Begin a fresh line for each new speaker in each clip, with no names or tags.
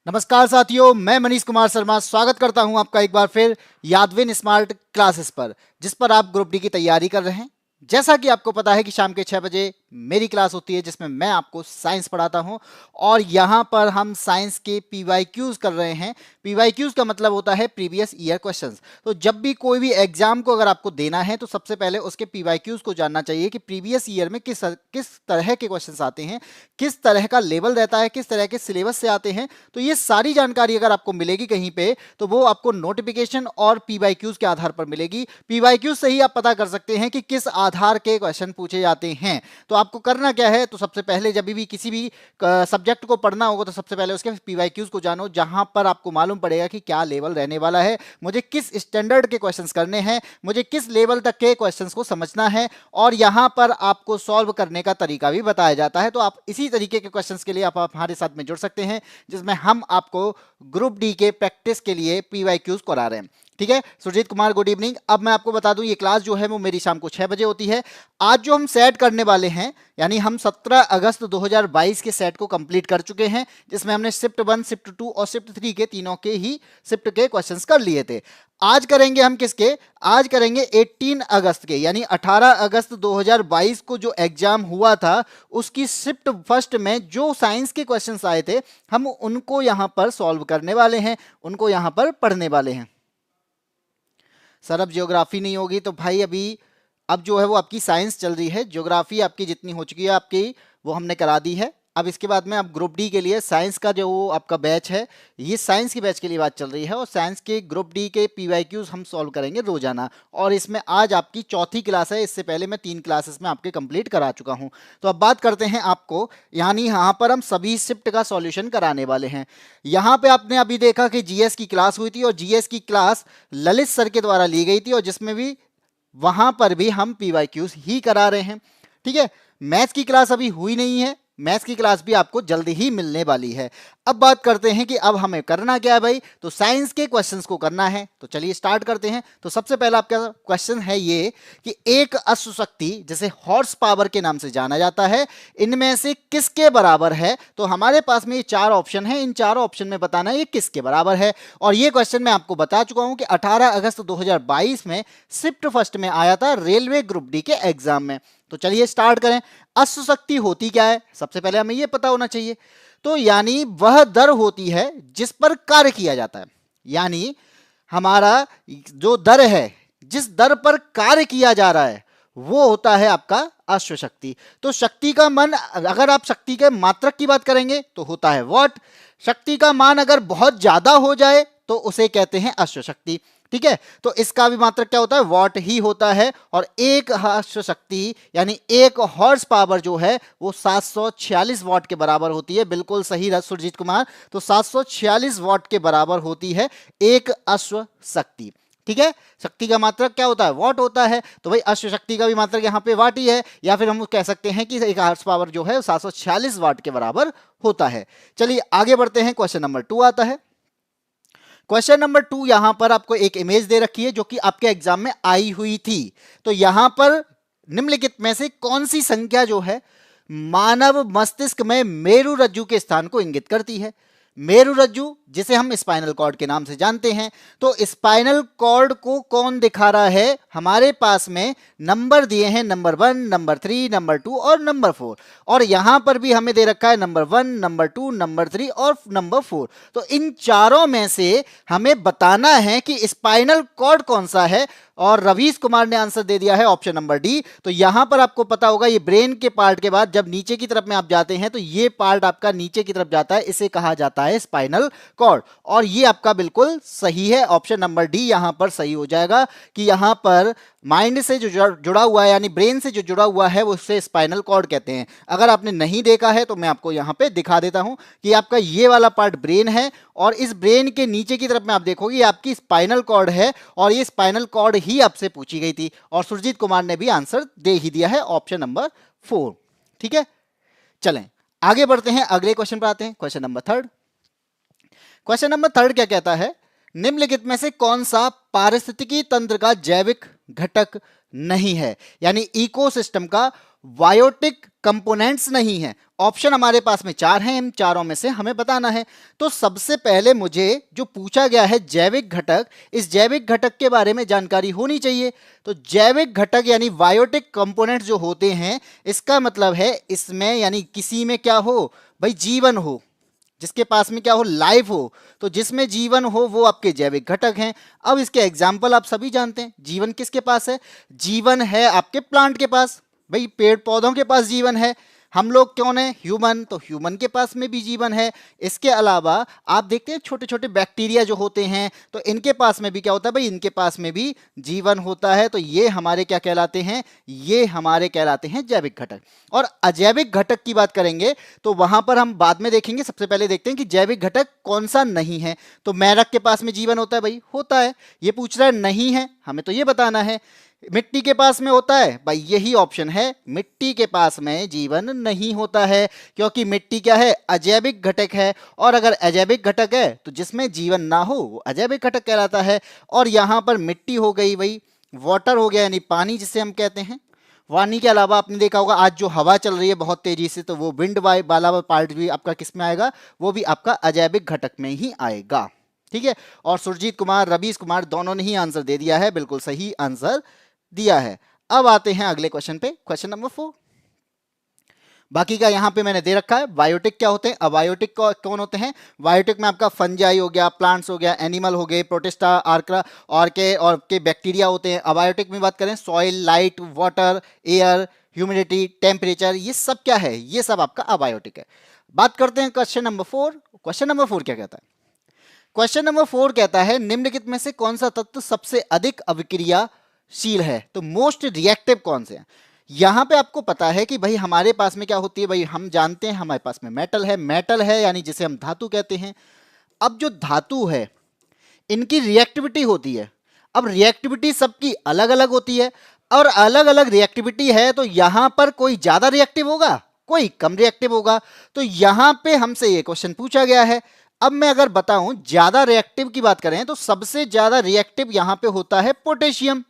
नमस्कार साथियों, मैं मनीष कुमार शर्मा स्वागत करता हूं आपका एक बार फिर यादविन स्मार्ट क्लासेस पर, जिस पर आप ग्रुप डी की तैयारी कर रहे हैं। जैसा कि आपको पता है कि शाम के 6 बजे मेरी क्लास होती है जिसमें मैं आपको साइंस पढ़ाता हूं और यहां पर हम साइंस के पीवाईक्यूज कर रहे हैं। पीवाईक्यूज का मतलब होता है प्रीवियस ईयर क्वेश्चंस। तो जब भी कोई भी एग्जाम को अगर आपको देना है तो सबसे पहले उसके पीवाईक्यूज को जानना चाहिए कि प्रीवियस ईयर में किस तरह के क्वेश्चंस आते हैं, किस तरह का लेवल रहता है, किस तरह के सिलेबस से आते हैं। तो ये सारी जानकारी अगर आपको मिलेगी कहीं पे तो वो आपको नोटिफिकेशन और पीवाईक्यूज के आधार पर मिलेगी। पीवाईक्यूज से ही आप पता कर सकते हैं कि किस आधार के क्वेश्चन पूछे जाते हैं। तो आपको करना क्या है, तो सबसे पहले जब भी किसी भी सब्जेक्ट को पढ़ना होगा तो सबसे पहले उसके पीवाईक्यूज को जानो, जहां पर आपको मालूम पड़ेगा कि क्या लेवल रहने वाला है, मुझे किस स्टैंडर्ड के क्वेश्चंस करने हैं, मुझे किस लेवल तक के क्वेश्चंस को समझना है और यहां पर आपको सॉल्व करने का तरीका भी बताया जाता है। तो आप इसी तरीके के क्वेश्चंस के लिए आप हमारे साथ में जुड़ सकते हैं, जिसमें हम आपको ग्रुप डी के प्रैक्टिस के लिए पीवाईक्यूज करा रहे हैं। ठीक है सुरजीत कुमार, गुड इवनिंग। अब मैं आपको बता दूं ये क्लास जो है वो मेरी शाम को 6 बजे होती है। आज जो हम सेट करने वाले हैं, यानी हम 17 अगस्त 2022 के सेट को कंप्लीट कर चुके हैं, जिसमें हमने शिफ्ट 1, शिफ्ट 2 और शिफ्ट 3 के तीनों के ही शिफ्ट के क्वेश्चंस कर लिए थे। आज करेंगे हम किसके, आज करेंगे 18 अगस्त के, यानी 18 अगस्त 2022 को जो एग्जाम हुआ था उसकी शिफ्ट फर्स्ट में जो साइंस के क्वेश्चंस आए थे हम उनको यहां पर सॉल्व करने वाले हैं, उनको यहां पर पढ़ने वाले हैं। सर अब ज्योग्राफी नहीं होगी तो भाई अभी अब जो है वो आपकी साइंस चल रही है, ज्योग्राफी आपकी जितनी हो चुकी है आपकी वो हमने करा दी है। अब इसके बाद में आप ग्रुप डी के लिए साइंस का जो आपका बैच है, ये साइंस की बैच के लिए बात चल रही है और साइंस के ग्रुप डी के पीवाईक्यूज हम सॉल्व करेंगे रोजाना। और इसमें आज आपकी चौथी क्लास है, इससे पहले मैं 3 क्लासेस में आपके कंप्लीट करा चुका हूं। तो अब बात करते हैं आपको, यानी यहाँ पर हम सभी शिफ्ट का सॉल्यूशन कराने वाले हैं। यहाँ पे आपने अभी देखा कि जीएस की क्लास हुई थी और जीएस की क्लास ललित सर के द्वारा ली गई थी और जिसमें भी वहां पर भी हम पीवाईक्यूज ही करा रहे हैं। ठीक है, मैथ्स की क्लास अभी हुई नहीं है, मैथ्स की क्लास भी आपको जल्दी ही मिलने वाली है। अब बात करते हैं कि अब हमें करना क्या है भाई, तो साइंस के क्वेश्चंस को करना है। तो चलिए स्टार्ट करते हैं। तो सबसे पहला आपका क्वेश्चन है ये कि एक अश्वशक्ति जिसे हॉर्स पावर के नाम से जाना जाता है, इनमें से किसके बराबर है। तो हमारे पास में ये 4 ऑप्शन है, इन चारों ऑप्शन में बताना है ये किसके बराबर है। और ये क्वेश्चन मैं आपको बता चुका हूं कि 18 अगस्त 2022 में शिफ्ट फर्स्ट में आया था रेलवे ग्रुप डी के एग्जाम में। तो चलिए स्टार्ट करें। अश्वशक्ति होती क्या है, सबसे पहले हमें यह पता होना चाहिए। तो यानी वह दर होती है जिस पर कार्य किया जाता है, यानी हमारा जो दर है, जिस दर पर कार्य किया जा रहा है वो होता है आपका अश्वशक्ति। तो शक्ति का मान, अगर आप शक्ति के मात्रक की बात करेंगे तो होता है वॉट। शक्ति का मान अगर बहुत ज्यादा हो जाए तो उसे कहते हैं अश्वशक्ति। ठीक है, तो इसका भी मात्रक क्या होता है, वॉट ही होता है। और एक अश्वशक्ति यानी एक हॉर्स पावर जो है वो 746 वॉट के बराबर होती है। बिल्कुल सही सुरजीत कुमार, तो 746 वॉट के बराबर होती है एक अश्वशक्ति। ठीक है, शक्ति का मात्रक क्या होता है, वॉट होता है। तो भाई अश्वशक्ति का भी मात्रक यहाँ पे वाट ही है, या फिर हम कह सकते हैं कि एक हॉर्स पावर जो है 746 वाट के बराबर होता है। चलिए आगे बढ़ते हैं, क्वेश्चन नंबर 2 आता है। क्वेश्चन नंबर 2 यहां पर आपको एक इमेज दे रखी है जो कि आपके एग्जाम में आई हुई थी। तो यहां पर निम्नलिखित में से कौन सी संख्या जो है मानव मस्तिष्क में मेरु रज्जु के स्थान को इंगित करती है। मेरु रज्जु जिसे हम स्पाइनल कॉर्ड के नाम से जानते हैं, तो स्पाइनल कॉर्ड को कौन दिखा रहा है, हमारे पास में नंबर दिए हैं नंबर 1, नंबर 3, नंबर 2 और नंबर 4। और यहां पर भी हमें दे रखा है नंबर 1, नंबर 2, नंबर 3 और नंबर 4। तो इन चारों में से हमें बताना है कि स्पाइनल कॉर्ड कौन सा है। और रवीश कुमार ने आंसर दे दिया है ऑप्शन नंबर डी। तो यहां पर आपको पता होगा ये ब्रेन के पार्ट के बाद जब नीचे की तरफ में आप जाते हैं तो ये पार्ट आपका नीचे की तरफ जाता है, इसे कहा जाता है स्पाइनल कॉर्ड। और ये आपका बिल्कुल सही है, ऑप्शन नंबर डी यहां पर सही हो जाएगा कि यहां पर माइंड से जो जुड़ा हुआ है यानी ब्रेन से जो जुड़ा हुआ है वो उससे स्पाइनल कॉर्ड कहते हैं। अगर आपने नहीं देखा है तो मैं आपको यहां पे दिखा देता हूं कि आपका ये वाला पार्ट ब्रेन है और इस ब्रेन के नीचे की तरफ में आप देखोगे ये आपकी स्पाइनल कॉर्ड है और ये स्पाइनल कॉर्ड ही आपसे पूछी गई थी और सुरजीत कुमार ने भी आंसर दे ही दिया है, ऑप्शन नंबर 4। ठीक है, चलें आगे बढ़ते हैं, अगले क्वेश्चन पर आते हैं। Question number 3। क्वेश्चन नंबर 3 क्या कहता है, निम्नलिखित में से कौन सा पारिस्थितिकी तंत्र का जैविक घटक नहीं है, यानी इकोसिस्टम का बायोटिक कंपोनेंट्स नहीं है। ऑप्शन हमारे पास में 4 हैं, इन चारों में से हमें बताना है। तो सबसे पहले मुझे जो पूछा गया है जैविक घटक, इस जैविक घटक के बारे में जानकारी होनी चाहिए। तो जैविक घटक यानी बायोटिक कंपोनेंट्स जो होते हैं, इसका मतलब है इसमें यानी किसी में क्या हो भाई, जीवन हो, जिसके पास में क्या हो, लाइफ हो। तो जिसमें जीवन हो वो आपके जैविक घटक हैं। अब इसके एग्जाम्पल आप सभी जानते हैं। जीवन किसके पास है? जीवन है आपके प्लांट के पास, भाई पेड़ पौधों के पास जीवन है। हम लोग कौन है? ह्यूमन, तो ह्यूमन के पास में भी जीवन है। इसके अलावा आप देखते हैं छोटे छोटे बैक्टीरिया जो होते हैं, तो इनके पास में भी क्या होता है भाई, इनके पास में भी जीवन होता है। तो ये हमारे क्या कहलाते हैं? ये हमारे कहलाते हैं जैविक घटक। और अजैविक घटक की बात करेंगे तो वहां पर हम बाद में देखेंगे। सबसे पहले देखते हैं कि जैविक घटक कौन सा नहीं है। तो मेढक के पास में जीवन होता है भाई, होता है। ये पूछ रहा है नहीं है, हमें तो ये बताना है। मिट्टी के पास में होता है भाई, यही ऑप्शन है, मिट्टी के पास में जीवन नहीं होता है, क्योंकि मिट्टी क्या है? अजैविक घटक है। और अगर अजैविक घटक है तो जिसमें जीवन ना हो वो अजैविक घटक कहलाता है। और यहां पर मिट्टी हो गई भाई, वाटर हो गया यानी पानी जिसे हम कहते हैं। पानी के अलावा आपने देखा होगा आज जो हवा चल रही है बहुत तेजी से, तो वो विंड वाला पार्ट भी आपका किस में आएगा? वो भी आपका अजैविक घटक में ही आएगा। ठीक है। और सुरजीत कुमार, रवीश कुमार दोनों ने ही आंसर दे दिया है, बिल्कुल सही आंसर दिया है। अब आते हैं अगले क्वेश्चन पे, क्वेश्चन नंबर 4। बाकी का यहां पे मैंने दे रखा है। बायोटिक क्या होते हैं? अबायोटिक कौन होते हैं? बायोटिक में आपका फंजाई हो गया, प्लांट्स हो गया, एनिमल हो गए, प्रोटिस्टा, आर्क्रा और के बैक्टीरिया होते हैं। अबायोटिक में बात करें, soil, light, water, air, humidity, temperature, ये सब क्या है? ये सब आपका अबायोटिक है। बात करते हैं क्वेश्चन नंबर 4। क्वेश्चन नंबर 4 क्या कहता है? क्वेश्चन नंबर 4 कहता है निम्नलिखित में से कौन सा तत्व सबसे अधिक अभिक्रियाशील है? तो मोस्ट रिएक्टिव कौन से हैं? यहां पे आपको पता है कि भाई हमारे पास में क्या होती है भाई, हम जानते हैं हमारे पास में मेटल है यानी जिसे हम धातु कहते हैं। अब जो धातु है इनकी रिएक्टिविटी होती है। अब रिएक्टिविटी सबकी अलग अलग होती है, और अलग अलग रिएक्टिविटी है, तो यहां पर कोई ज्यादा रिएक्टिव होगा, कोई कम रिएक्टिव होगा। तो यहां पे हमसे ये क्वेश्चन पूछा गया है। अब मैं अगर बताऊं ज्यादा रिएक्टिव की बात करें तो सबसे ज्यादा रिएक्टिव यहां पे होता है पोटेशियम।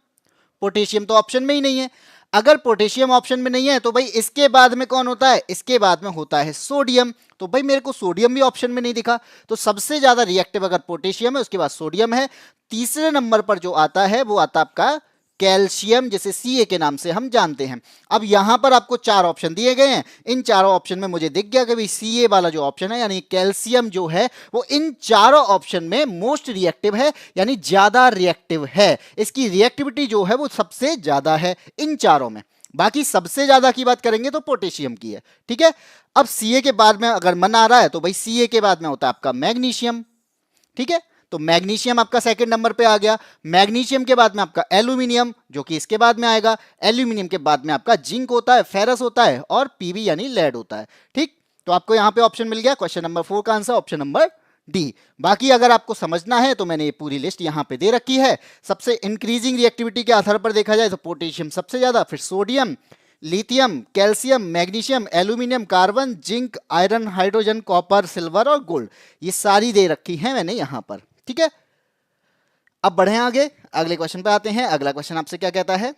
पोटेशियम तो ऑप्शन में ही नहीं है। अगर पोटेशियम ऑप्शन में नहीं है तो भाई इसके बाद में कौन होता है? इसके बाद में होता है सोडियम। तो भाई मेरे को सोडियम भी ऑप्शन में नहीं दिखा। तो सबसे ज्यादा रिएक्टिव अगर पोटेशियम है, उसके बाद सोडियम है। तीसरे नंबर पर जो आता है वो आता आपका कैल्शियम, जिसे Ca के नाम से हम जानते हैं। अब यहां पर आपको 4 ऑप्शन दिए गए हैं। इन चारों ऑप्शन में मुझे दिख गया कि भाई Ca वाला जो ऑप्शन है यानी कैल्शियम जो है वो इन चारों ऑप्शन में मोस्ट रिएक्टिव है, यानी ज्यादा रिएक्टिव है। इसकी रिएक्टिविटी जो है वो सबसे ज्यादा है इन चारों में। बाकी सबसे ज्यादा की बात करेंगे तो पोटेशियम की है। ठीक है। अब Ca के बाद में अगर मन आ रहा है तो भाई Ca के बाद में होता है आपका मैग्नीशियम। ठीक है। तो मैग्नीशियम आपका सेकंड नंबर पे आ गया। मैग्नीशियम के बाद में आपका एल्यूमिनियम जो कि इसके बाद में आएगा। एल्यूमिनियम के बाद में आपका जिंक होता है, फेरस होता है और पीबी यानी लेड होता है। ठीक। तो आपको यहां पे ऑप्शन मिल गया। क्वेश्चन नंबर 4 का आंसर ऑप्शन नंबर डी। बाकी अगर आपको समझना है तो मैंने ये पूरी लिस्ट यहां पे दे रखी है। सबसे इंक्रीजिंग रिएक्टिविटी के आधार पर देखा जाए तो पोटेशियम सबसे ज्यादा, फिर sodium, lithium, calcium, magnesium, aluminium, carbon, zinc, iron, hydrogen, copper, silver और गोल्ड, ये सारी दे रखी है मैंने यहां पर। ठीक है। अब बढ़े आगे, अगले क्वेश्चन पे आते हैं। अगला क्वेश्चन आपसे क्या कहता है?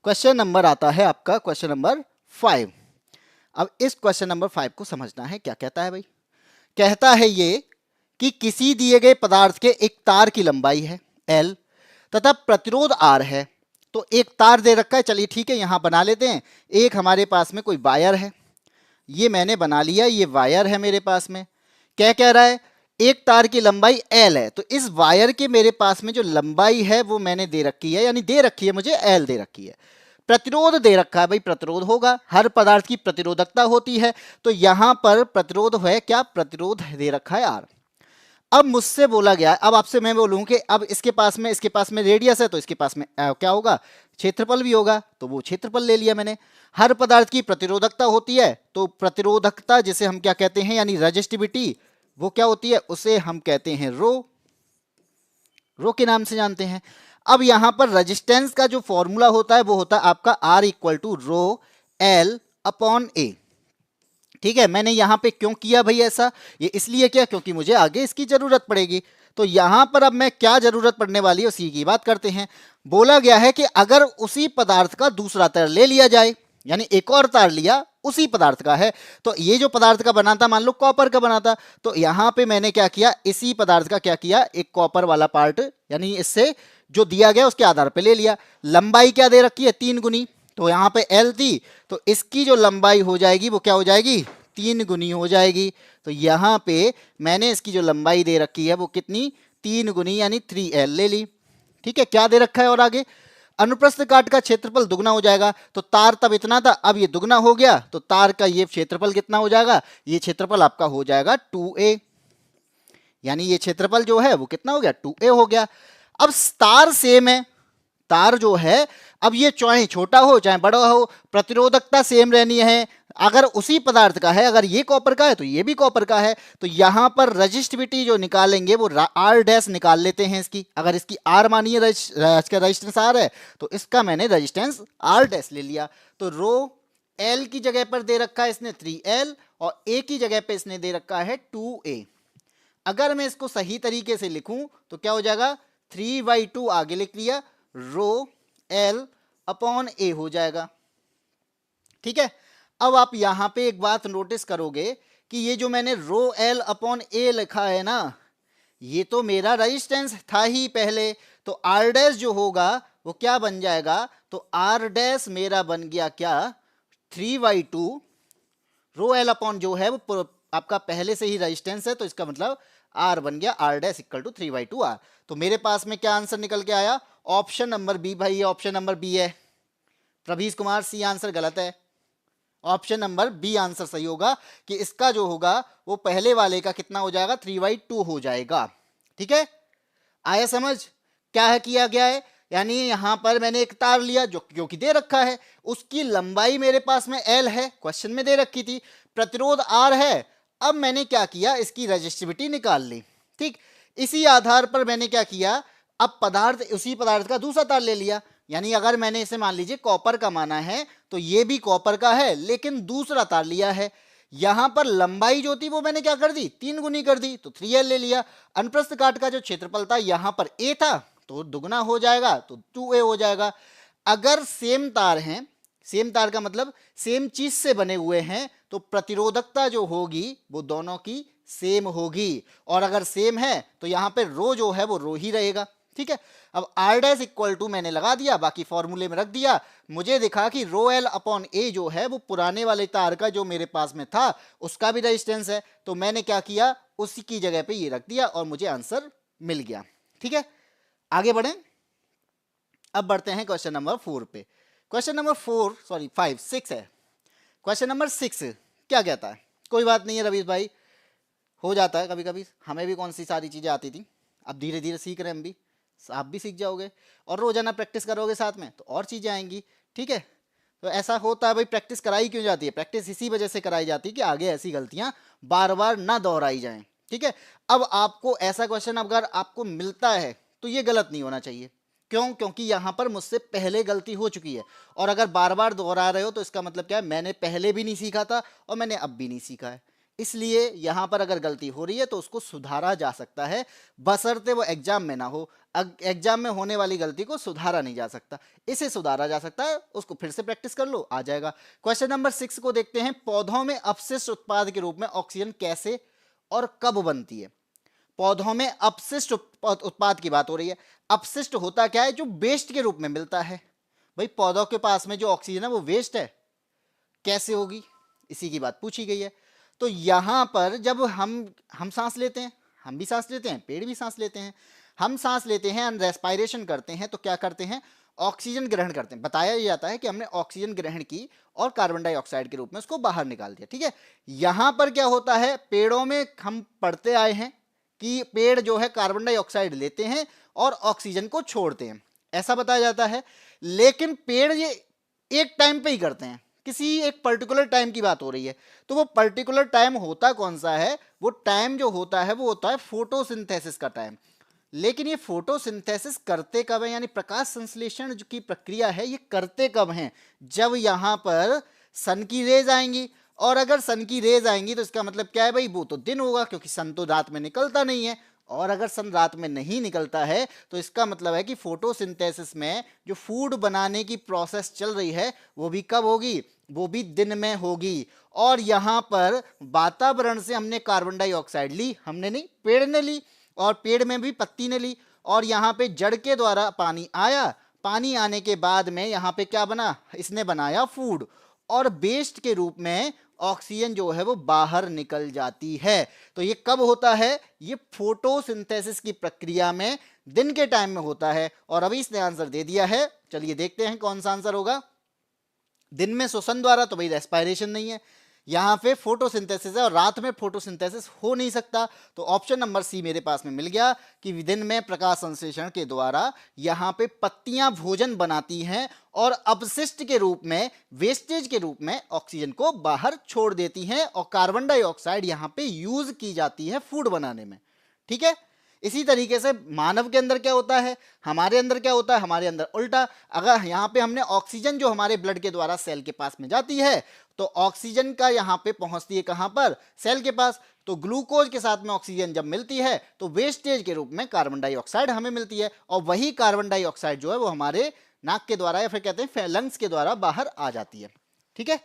क्वेश्चन नंबर आता है आपका क्वेश्चन नंबर 5। अब इस क्वेश्चन नंबर 5 को समझना है। क्या कहता है भाई? कहता है ये कि किसी दिए गए पदार्थ के एक तार की लंबाई है L तथा प्रतिरोध R है। तो एक तार दे रखा है, चलिए ठीक है यहां बना लेते हैं। एक हमारे पास में कोई वायर है, ये मैंने बना लिया, ये वायर है मेरे पास में। क्या कह रहा है? एक तार की लंबाई L है, तो इस वायर के मेरे पास में जो लंबाई है वो मैंने दे रखी है, यानी दे रखी है मुझे L दे रखी है। प्रतिरोध दे रखा है भाई, प्रतिरोध होगा, हर पदार्थ की प्रतिरोधकता होती है। तो यहां पर प्रतिरोध है क्या? प्रतिरोध दे रखा है R। अब मुझसे बोला गया, अब आपसे मैं बोलूं कि अब इसके पास में रेडियस है, तो इसके पास में क्या होगा? क्षेत्रफल भी होगा। तो वो क्षेत्रफल ले लिया मैंने। हर पदार्थ की प्रतिरोधकता होती है, तो प्रतिरोधकता जिसे हम क्या कहते हैं यानी रेजिस्टिविटी, वो क्या होती है? उसे हम कहते हैं रो। रो के नाम से जानते हैं। अब यहां पर रेजिस्टेंस का जो फॉर्मूला होता है वो होता है आपका R equal to rho L upon A। ठीक है। मैंने यहां पे क्यों किया भाई ऐसा? ये इसलिए किया क्योंकि मुझे आगे इसकी जरूरत पड़ेगी। तो यहां पर अब मैं क्या जरूरत पड़ने वाली है उसी की बात करते हैं। बोला गया है कि अगर उसी पदार्थ का दूसरा तल ले लिया जाए, यानी एक और तार लिया उसी पदार्थ का है। तो ये जो पदार्थ का बना था मान लो कॉपर का बना था, तो यहां पे मैंने क्या किया, इसी पदार्थ का क्या किया, एक कॉपर वाला पार्ट यानी इससे जो दिया गया उसके आधार पे ले लिया। लंबाई क्या दे रखी है, 3 गुनी, तो यहाँ पे L थी, तो इसकी जो लंबाई हो जाएगी वो क्या हो जाएगी, 3 गुनी हो जाएगी। तो यहाँ पे मैंने इसकी जो लंबाई दे रखी है वो कितनी, 3 गुनी यानी 3L ले ली। ठीक है, क्या दे रखा है और आगे, अनुप्रस्थ काट का क्षेत्रफल दुगना हो जाएगा। तो तार तब इतना था, अब ये दुगना हो गया, तो तार का ये क्षेत्रफल कितना हो जाएगा, ये क्षेत्रफल आपका हो जाएगा 2a, यानी ये क्षेत्रफल जो है वो कितना हो गया, 2a हो गया। अब तार सेम है, तार जो है अब ये चाहे छोटा हो चाहे बड़ा हो, प्रतिरोधकता सेम रहनी है। अगर उसी पदार्थ का है, अगर ये कॉपर का है तो ये भी कॉपर का है, तो यहां पर रजिस्टिविटी जो निकालेंगे वो आर डैश निकाल लेते हैं इसकी। अगर इसकी आर मानिए रजिस्टेंस आर है, तो इसका मैंने रजिस्टेंस आर डैश ले लिया। तो रो एल की जगह पर दे रखा है इसने 3L और ए की जगह पर इसने दे रखा है 2a। अगर मैं इसको सही तरीके से लिखूं तो क्या हो जाएगा, 3/2 आगे लिख लिया, रो एल अपॉन ए हो जाएगा। ठीक है, अब आप यहां पे एक बात नोटिस करोगे कि ये जो मैंने रो एल अपॉन ए लिखा है ना, ये तो मेरा रेजिस्टेंस था ही पहले, तो आर डैश जो होगा वो क्या बन जाएगा, तो आर डैश मेरा बन गया क्या, 3/2 रो एल अपॉन जो है वो आपका पहले से ही रेजिस्टेंस है, तो इसका मतलब आर बन गया R dash equal to 3/2 R. तो मेरे पास में क्या आंसर निकल के आया, ऑप्शन नंबर बी। भाई ये ऑप्शन नंबर बी है, प्रभीष कुमार सी आंसर गलत है, ऑप्शन नंबर बी आंसर सही होगा कि इसका जो होगा वो पहले वाले का कितना हो जाएगा, 3/2 हो जाएगा। ठीक है, आया समझ क्या है किया गया है। यानी यहां पर मैंने एक तार लिया जो कि दे रखा है, उसकी लंबाई मेरे पास में L है, क्वेश्चन में दे रखी थी, प्रतिरोध R है। अब मैंने क्या किया, इसकी रेजिस्टिविटी निकाल ली। ठीक, इसी आधार पर मैंने क्या किया, अब पदार्थ उसी पदार्थ का दूसरा तार ले लिया। यानी अगर मैंने इसे मान लीजिए कॉपर का माना है, तो ये भी कॉपर का है लेकिन दूसरा तार लिया है। यहां पर लंबाई जो थी वो मैंने क्या कर दी, 3 गुनी कर दी, तो 3L ले लिया। अनुप्रस्थ काट का जो क्षेत्रफल था यहां पर A था, तो दुगना हो जाएगा, तो 2a हो जाएगा। अगर सेम तार हैं, सेम तार का मतलब सेम चीज से बने हुए हैं, तो प्रतिरोधकता जो होगी वो दोनों की सेम होगी, और अगर सेम है तो यहां पे रो जो है वो रो ही रहेगा। ठीक है, अब आर डैश इक्वल टू मैंने लगा दिया, बाकी फॉर्मूले में रख दिया। मुझे दिखा कि रो एल अपॉन ए जो है वो पुराने वाले तार का जो मेरे पास में था उसका भी रेजिस्टेंस है, तो मैंने क्या किया, उसी की जगह पे ये रख दिया और मुझे आंसर मिल गया। ठीक है, आगे बढ़ें। अब बढ़ते हैं क्वेश्चन नंबर 4 पे। क्वेश्चन नंबर 4 सॉरी 5 6 है। क्वेश्चन नंबर 6 क्या कहता है, कोई बात नहीं है रवीश भाई, हो जाता है कभी कभी, हमें भी कौन सी सारी चीज़ें आती थी, अब धीरे धीरे सीख रहे हैं हम भी, आप भी सीख जाओगे और रोजाना प्रैक्टिस करोगे साथ में तो और चीज़ें आएंगी। ठीक है, तो ऐसा होता है भाई, प्रैक्टिस कराई क्यों जाती है, प्रैक्टिस इसी वजह से कराई जाती है कि आगे ऐसी गलतियां बार बार ना दोहराई जाएं। ठीक है, अब आपको ऐसा क्वेश्चन अगर आपको मिलता है तो ये गलत नहीं होना चाहिए। क्यों, क्योंकि यहां पर मुझसे पहले गलती हो चुकी है, और अगर बार बार दोहरा रहे हो तो इसका मतलब क्या है, मैंने पहले भी नहीं सीखा था और मैंने अब भी नहीं सीखा है। इसलिए यहां पर अगर गलती हो रही है तो उसको सुधारा जा सकता है, बशर्ते वो एग्जाम में ना हो। एग्जाम में होने वाली गलती को सुधारा नहीं जा सकता, इसे सुधारा जा सकता है, उसको फिर से प्रैक्टिस कर लो, आ जाएगा। क्वेश्चन नंबर 6 को देखते हैं। पौधों में अपशिष्ट उत्पाद के रूप में ऑक्सीजन कैसे और कब बनती है। पौधों में अपशिष्ट उत्पाद की बात हो रही है। अपशिष्ट होता क्या है, जो वेस्ट के रूप में मिलता है। भाई पौधों के पास में जो ऑक्सीजन है वो वेस्ट है, कैसे होगी, इसी की बात पूछी गई है। तो यहां पर जब हम सांस लेते हैं, हम भी सांस लेते हैं, पेड़ भी सांस लेते हैं, हम सांस लेते हैं, रेस्पिरेशन करते हैं, तो क्या करते हैं, ऑक्सीजन ग्रहण करते हैं। बताया जाता है कि हमने ऑक्सीजन ग्रहण की और कार्बन डाइऑक्साइड के रूप में उसको बाहर निकाल दिया। ठीक है, यहां पर क्या होता है, पेड़ों में हम पढ़ते आए हैं कि पेड़ जो है कार्बन डाइऑक्साइड लेते हैं और ऑक्सीजन को छोड़ते हैं, ऐसा बताया जाता है। लेकिन पेड़ ये एक टाइम पे ही करते हैं, किसी एक पर्टिकुलर टाइम की बात हो रही है, तो वो पर्टिकुलर टाइम होता कौन सा है, वो टाइम जो होता है वो होता है फोटोसिंथेसिस का टाइम। लेकिन ये फोटोसिंथेसिस करते कब है, यानी प्रकाश संश्लेषण की प्रक्रिया है, ये करते कब हैं, जब यहां पर सन की रेज आएंगी। और अगर सन की रेज आएंगी तो इसका मतलब क्या है भाई, वो तो दिन होगा, क्योंकि सन तो रात में निकलता नहीं है और अगर सन रात में नहीं निकलता है तो इसका मतलब है कि फोटोसिंथेसिस में जो फूड बनाने की प्रोसेस चल रही है वो भी कब होगी, वो भी दिन में होगी। और यहाँ पर वातावरण से हमने कार्बन डाइऑक्साइड ली, हमने नहीं, पेड़ ने ली, और पेड़ में भी पत्ती ने ली, और यहाँ पे जड़ के द्वारा पानी आया, पानी आने के बाद में यहाँ पे क्या बना, इसने बनाया फूड, और वेस्ट के रूप में ऑक्सीजन जो है वो बाहर निकल जाती है। तो ये कब होता है, ये फोटोसिंथेसिस की प्रक्रिया में दिन के टाइम में होता है। और अभी इसने आंसर दे दिया है, चलिए देखते हैं कौन सा आंसर होगा। दिन में श्वसन द्वारा, तो भाई रेस्पायरेशन नहीं है, यहाँ पे फोटोसिंथेसिस है और रात में फोटोसिंथेसिस हो नहीं सकता। तो ऑप्शन नंबर सी मेरे पास में मिल गया कि दिन में प्रकाश संश्लेषण के द्वारा यहाँ पे पत्तियां भोजन बनाती हैं और अपशिष्ट के रूप में, वेस्टेज के रूप में ऑक्सीजन को बाहर छोड़ देती हैं, और कार्बन डाइऑक्साइड यहाँ पे यूज की जाती है फूड बनाने में। ठीक है, इसी तरीके से मानव के अंदर क्या होता है, हमारे अंदर क्या होता है, हमारे अंदर उल्टा। अगर यहाँ पे हमने ऑक्सीजन जो हमारे ब्लड के द्वारा सेल के पास में जाती है, तो ऑक्सीजन का यहाँ पे पहुंचती है कहाँ पर, सेल के पास। तो ग्लूकोज के साथ में ऑक्सीजन जब मिलती है तो वेस्टेज के रूप में कार्बन डाइऑक्साइड हमें मिलती है, और वही कार्बन डाइऑक्साइड जो है वो हमारे नाक के द्वारा या फिर कहते हैं लंग्स के द्वारा बाहर आ जाती है। ठीक है,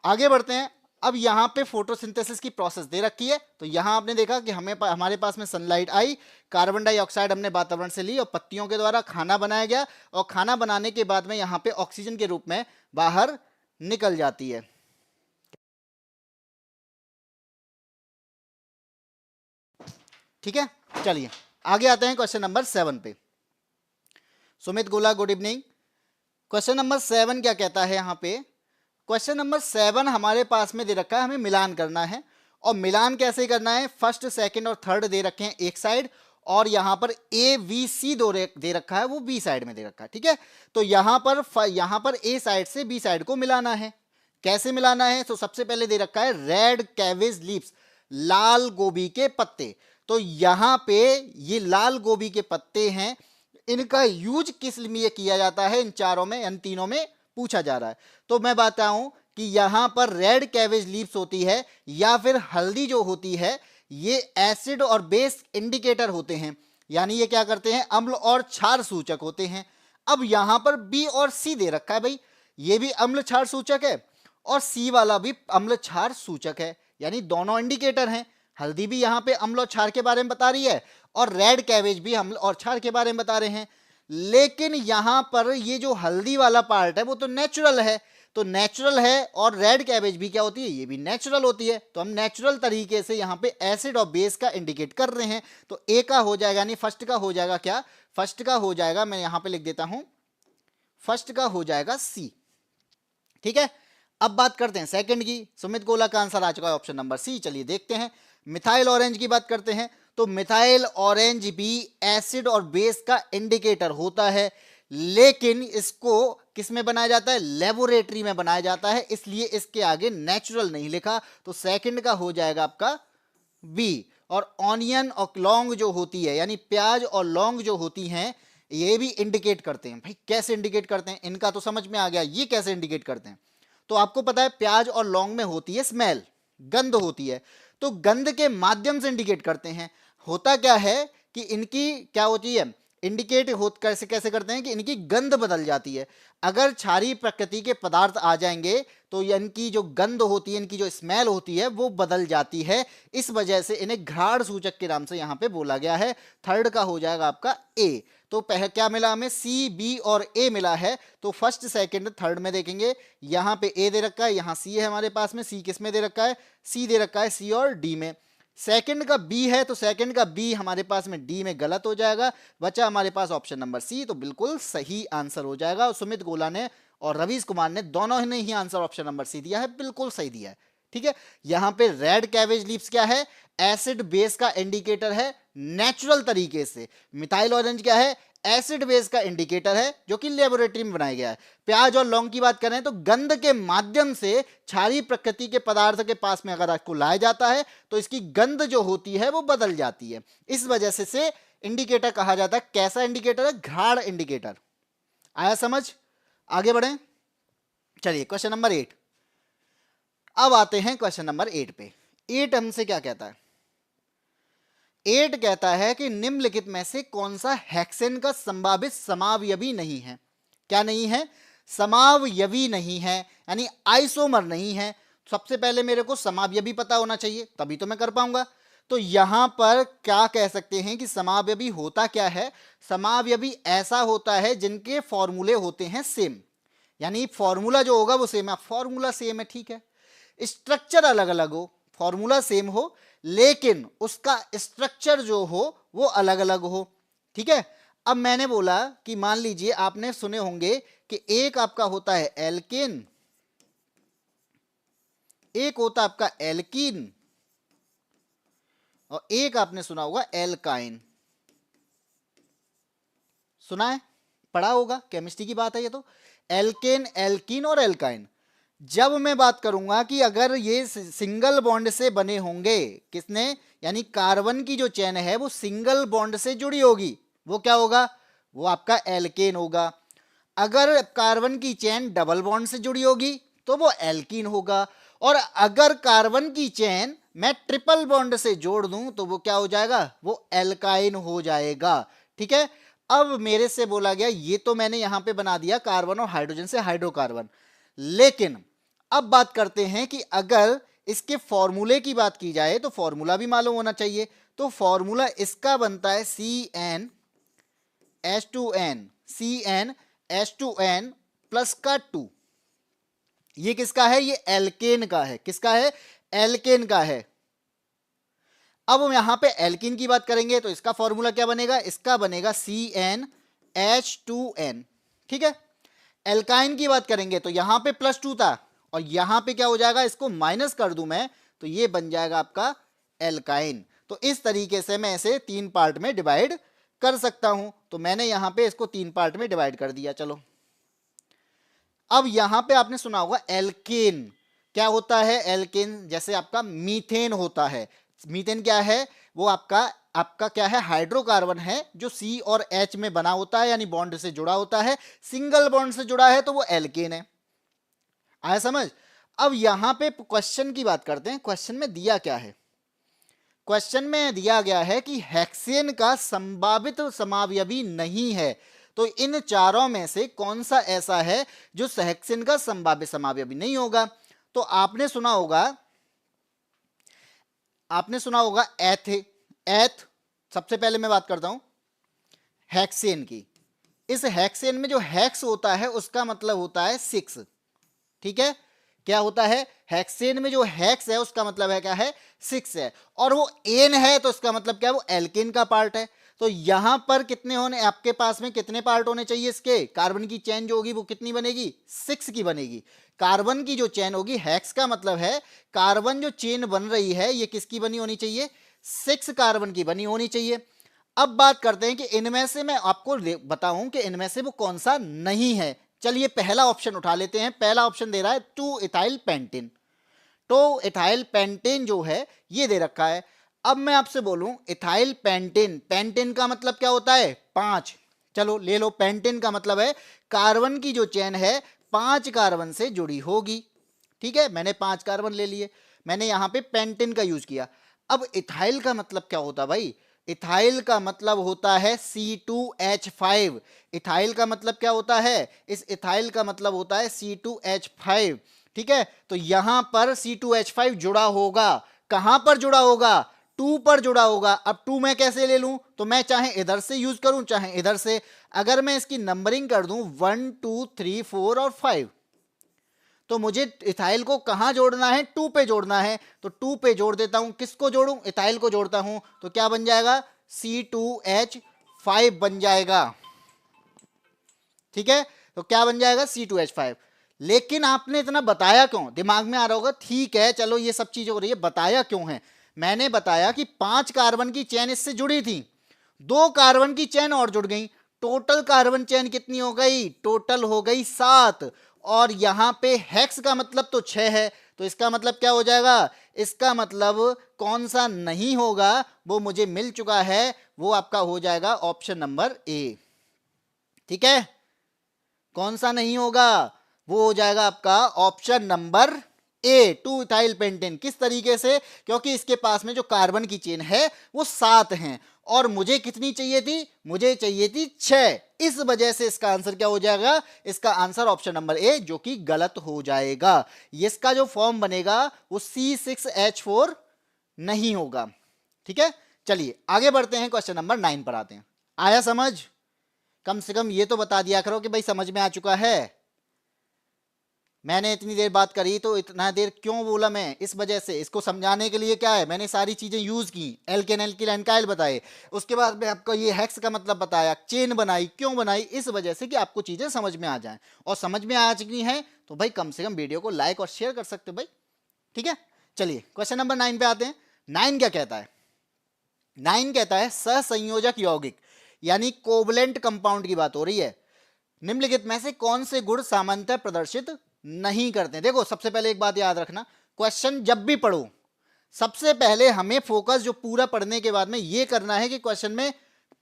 आगे बढ़ते हैं। अब यहाँ पे फोटोसिंथेसिस की प्रोसेस दे रखी है, तो यहाँ आपने देखा कि हमारे पास में सनलाइट आई, कार्बन डाइऑक्साइड हमने वातावरण से ली और पत्तियों के द्वारा खाना बनाया गया, और खाना बनाने के बाद में यहाँ पे ऑक्सीजन के रूप में बाहर निकल जाती है। ठीक है, चलिए आगे आते हैं क्वेश्चन नंबर 7 पे। सुमित गोला, गुड इवनिंग। क्वेश्चन नंबर 7 क्या कहता है यहाँ पे, क्वेश्चन नंबर 7 हमारे पास में दे रखा है, हमें मिलान करना है। और मिलान कैसे करना है, फर्स्ट सेकंड और थर्ड दे रखे हैं एक साइड, और यहां पर ए बी सी दो दे रखा है, वो बी साइड में दे रखा है। ठीक है, तो यहां पर ए साइड से बी साइड को मिलाना है। कैसे मिलाना है, तो सबसे पहले दे रखा है रेड कैबेज लीव्स, लाल गोभी के पत्ते। तो यहां पे ये लाल गोभी के पत्ते हैं, इनका यूज किस लिए किया जाता है, इन चारों में, इन तीनों में पूछा जा रहा है। तो मैं बताऊं कि यहां पर रेड कैबेज लीव्स होती है या फिर हल्दी जो होती है, ये एसिड और बेस इंडिकेटर होते हैं, यानी ये क्या करते हैं, अम्ल और क्षार सूचक होते हैं। अब यहां पर बी और सी दे रखा है, भाई ये भी अम्ल क्षार सूचक है और सी वाला भी अम्ल क्षार सूचक है, यानी दोनों इंडिकेटर हैं। हल्दी भी यहां पे अम्ल और क्षार के बारे में बता रही है, और रेड कैबेज भी अम्ल और क्षार के बारे में बता रहे हैं। लेकिन यहां पर ये जो हल्दी वाला पार्ट है वो तो नेचुरल है, तो नेचुरल है, और रेड कैबेज भी क्या होती है, ये भी नेचुरल होती है। तो हम नेचुरल तरीके से यहाँ पे एसिड और बेस का इंडिकेट कर रहे हैं। तो ए का हो जाएगा, यानी फर्स्ट का हो जाएगा क्या, फर्स्ट का हो जाएगा, मैं यहाँ पे लिख देता हूं, फर्स्ट का हो जाएगा सी। ठीक है, अब बात करते हैं सेकंड की। सुमित गोला का आंसर आ चुका है ऑप्शन नंबर सी। चलिए देखते हैं, मिथाइल ऑरेंज की बात करते हैं। तो मिथाइल ऑरेंज भी एसिड और बेस का इंडिकेटर होता है, लेकिन इसको किस में बनाया जाता है, लेबोरेटरी में बनाया जाता है, इसलिए इसके आगे नेचुरल नहीं लिखा। तो सेकंड का हो जाएगा आपका बी। और ऑनियन और लौंग जो होती है, यानी प्याज और लौंग जो होती हैं, ये भी इंडिकेट करते हैं। भाई कैसे इंडिकेट करते हैं, इनका तो समझ में आ गया, ये कैसे इंडिकेट करते हैं। तो आपको पता है प्याज और लौंग में होती है स्मेल, गंध होती है, तो गंध के माध्यम से इंडिकेट करते हैं। होता क्या है कि इनकी क्या होती है, इंडिकेट हो कैसे कैसे करते हैं कि इनकी गंध बदल जाती है। अगर क्षारीय प्रकृति के पदार्थ आ जाएंगे तो इनकी जो गंध होती है, इनकी जो स्मेल होती है वो बदल जाती है। इस वजह से इन्हें घ्राण सूचक के नाम से यहाँ पे बोला गया है। थर्ड का हो जाएगा आपका ए। तो पहले क्या मिला हमें, सी बी और ए मिला है। तो फर्स्ट सेकंड थर्ड में देखेंगे, यहाँ पे ए दे रखा है, यहाँ सी है हमारे पास में, सी किस में दे रखा है, सी दे रखा है सी और डी में। सेकंड का बी है, तो सेकंड का बी हमारे पास में डी में गलत हो जाएगा, बचा हमारे पास ऑप्शन नंबर सी। तो बिल्कुल सही आंसर हो जाएगा। और सुमित गोला ने और रवीश कुमार ने दोनों ने ही आंसर ऑप्शन नंबर सी दिया है, बिल्कुल सही दिया है। ठीक है, यहां पे रेड कैबेज लीव्स क्या है, एसिड बेस का इंडिकेटर है नेचुरल तरीके से। मिथाइल ऑरेंज क्या है, एसिड बेस का इंडिकेटर है जो कि लेबोरेटरी में बनाया गया है। प्याज और लौंग की बात करें तो गंध के माध्यम से क्षारीय प्रकृति के पदार्थ के पास में अगर आपको लाया जाता है तो इसकी गंध जो होती है वो बदल जाती है। इस वजह से इंडिकेटर कहा जाता है। कैसा इंडिकेटर है, घ्राण इंडिकेटर। आया समझ, आगे बढ़ें। चलिए क्वेश्चन नंबर 8। अब आते हैं क्वेश्चन नंबर 8 पे। 8 हमसे क्या कहता है, 8 कहता है कि निम्नलिखित में से कौन सा हेक्सेन का संभावित समावयवी नहीं है। क्या नहीं है? समावयवी नहीं है, यानी आइसोमर नहीं है। सबसे पहले मेरे को समावयवी पता होना चाहिए, तभी तो मैं कर पाऊंगा। तो यहां पर क्या कह सकते हैं कि समावयवी होता क्या है? समावयवी ऐसा होता है जिनके फॉर्मूले होते हैं सेम, यानी फॉर्मूला जो होगा वो सेम है। फॉर्मूला सेम है, ठीक है, स्ट्रक्चर अलग अलग हो, फॉर्मूला सेम हो लेकिन उसका स्ट्रक्चर जो हो वो अलग अलग हो, ठीक है। अब मैंने बोला कि मान लीजिए आपने सुने होंगे कि एक आपका होता है एल्केन, एक होता आपका एल्कीन, और एक आपने सुना होगा एल्काइन। सुना है, पढ़ा होगा, केमिस्ट्री की बात है ये तो। एल्केन, एल्कीन और एल्काइन। जब मैं बात करूंगा कि अगर ये सिंगल बॉन्ड से बने होंगे, किसने, यानी कार्बन की जो चेन है वो सिंगल बॉन्ड से जुड़ी होगी, वो क्या होगा? वो आपका एल्केन होगा। अगर कार्बन की चेन डबल बॉन्ड से जुड़ी होगी तो वो एल्कीन होगा। और अगर कार्बन की चेन मैं ट्रिपल बॉन्ड से जोड़ दूं तो वो क्या हो जाएगा? वो एल्काइन हो जाएगा, ठीक है। अब मेरे से बोला गया, ये तो मैंने यहां पे बना दिया कार्बन और हाइड्रोजन से हाइड्रोकार्बन, लेकिन अब बात करते हैं कि अगर इसके फॉर्मूले की बात की जाए तो फॉर्मूला भी मालूम होना चाहिए। तो फॉर्मूला इसका बनता है CnH2n, CnH2n प्लस का 2। ये किसका है? ये एल्केन का है। किसका है? एल्केन का है। अब हम यहां पे एल्कीन की बात करेंगे तो इसका फॉर्मूला क्या बनेगा? इसका बनेगा CnH2n, ठीक है। एल्काइन की बात करेंगे तो यहां पे +2 था और यहां पे क्या हो जाएगा? इसको माइनस कर दूं मैं तो ये बन जाएगा आपका एल्काइन। तो इस तरीके से मैं इसे 3 पार्ट में डिवाइड कर सकता हूं। तो मैंने यहां पे इसको 3 पार्ट में डिवाइड कर दिया। चलो, अब यहां पे आपने सुना होगा एल्केन। क्या होता है एल्केन? जैसे आपका मीथेन होता है। मीथेन क्या है? वो आपका आपका क्या है? हाइड्रोकार्बन है जो C और H में बना होता है, यानी बॉन्ड से जुड़ा होता है। सिंगल बॉन्ड से जुड़ा है तो वो एल्केन है। आया समझ? अब यहां पे क्वेश्चन की बात करते हैं। क्वेश्चन में दिया क्या है? क्वेश्चन में दिया गया है कि हेक्सेन का संभावित समावयवी नहीं है। तो इन चारों में से कौन सा ऐसा है जो हेक्सेन का संभावित समावयवी नहीं होगा? तो आपने सुना होगा एथ। सबसे पहले मैं बात करता हूं हेक्सेन की। इस हेक्सेन में जो हेक्स होता है उसका मतलब होता है 6, ठीक है। क्या होता है? हेक्सेन में जो हेक्स है उसका मतलब है क्या है? 6 है। और वो एन है तो इसका मतलब क्या है? वो एल्केन का पार्ट है। तो यहां पर कितने होने, आपके पास में कितने पार्ट होने चाहिए इसके? कार्बन की चेन जो होगी वो कितनी बनेगी? 6 की बनेगी। कार्बन की जो चेन होगी, हेक्स का मतलब है कार्बन जो चेन बन रही है ये किसकी बनी होनी चाहिए? 6 कार्बन की बनी होनी चाहिए। अब बात करते हैं कि इनमें से मैं आपको बताऊं कि इनमें से वो कौन सा नहीं है। चलिए पहला ऑप्शन उठा लेते हैं। पहला ऑप्शन दे रहा है 2 इथाइल पेंटेन। तो इथाइल पेंटेन जो है ये दे रखा है। अब मैं आपसे बोलूं इथाइल पेंटेन, पेंटेन का मतलब क्या होता है? 5। चलो ले लो, पेंटेन का मतलब है कार्बन की जो चेन है 5 कार्बन से जुड़ी होगी, ठीक है। मैंने 5 कार्बन ले लिए, मैंने यहां पे पेंटेन का यूज किया। अब इथाइल का मतलब क्या होता भाई? इथाइल का मतलब होता है C2H5। इथाइल का मतलब क्या होता है? इस इथाइल का मतलब होता है C2H5, ठीक है। तो यहां पर C2H5 जुड़ा होगा। कहां पर जुड़ा होगा? 2 पर जुड़ा होगा। अब 2 मैं कैसे ले लूं? तो मैं चाहे इधर से यूज करूं चाहे इधर से। अगर मैं इसकी नंबरिंग कर दूं 1 2 3 4 और 5, तो मुझे इथाइल को कहां जोड़ना है? 2 पे जोड़ना है। तो 2 पे जोड़ देता हूं। किसको जोड़ूं? इथाइल को जोड़ता हूं। तो क्या बन जाएगा? C2H5 बन जाएगा, ठीक है। तो क्या बन जाएगा? C2H5। लेकिन आपने इतना बताया क्यों? दिमाग में आ रहा होगा, ठीक है चलो ये सब चीजें हो रही है, बताया क्यों है? मैंने बताया कि 5 कार्बन की चेन इससे जुड़ी थी, 2 कार्बन की चेन और जुड़ गई, टोटल कार्बन चेन कितनी हो गई? टोटल हो गई 7। और यहां पे हेक्स का मतलब तो 6 है। तो इसका मतलब क्या हो जाएगा? इसका मतलब कौन सा नहीं होगा वो मुझे मिल चुका है, वो आपका हो जाएगा ऑप्शन नंबर ए, ठीक है। कौन सा नहीं होगा? वो हो जाएगा आपका option number A 2 ethyl pentane. किस तरीके से? क्योंकि इसके पास में जो कार्बन की चेन है वो 7 है और मुझे कितनी चाहिए थी? मुझे चाहिए थी 6। इस वजह से इसका आंसर क्या हो जाएगा? इसका आंसर ऑप्शन नंबर ए, जो कि गलत हो जाएगा। इसका जो फॉर्म बनेगा वो C6H4 नहीं होगा। ठीक है, चलिए आगे बढ़ते हैं, क्वेश्चन नंबर 9 पर आते हैं। आया समझ? कम से कम ये तो बता दिया करो कि भाई समझ में आ चुका है। मैंने इतनी देर बात करी तो इतना देर क्यों बोला मैं? इस वजह से, इसको समझाने के लिए क्या है, मैंने सारी चीजें यूज की, एल्केन एल्किल एल्काइल बताए, उसके बाद में आपको ये हेक्स का मतलब बताया, चेन बनाई। क्यों बनाई? इस वजह से कि आपको चीजें समझ में आ जाएं। और समझ में आ चुकी हैं तो भाई कम से कम वीडियो को लाइक और शेयर कर सकते हो भाई। ठीक है, चलिए क्वेश्चन नंबर 9 पे आते हैं। 9 क्या कहता है? 9 कहता है सहसंयोजक यौगिक यानी कोवलेंट कंपाउंड की बात हो रही है। निम्नलिखित में से कौन से गुण सामान्यतः प्रदर्शित नहीं करते? देखो सबसे पहले एक बात याद रखना, क्वेश्चन जब भी पढ़ो सबसे पहले हमें फोकस जो पूरा पढ़ने के बाद में ये करना है कि क्वेश्चन में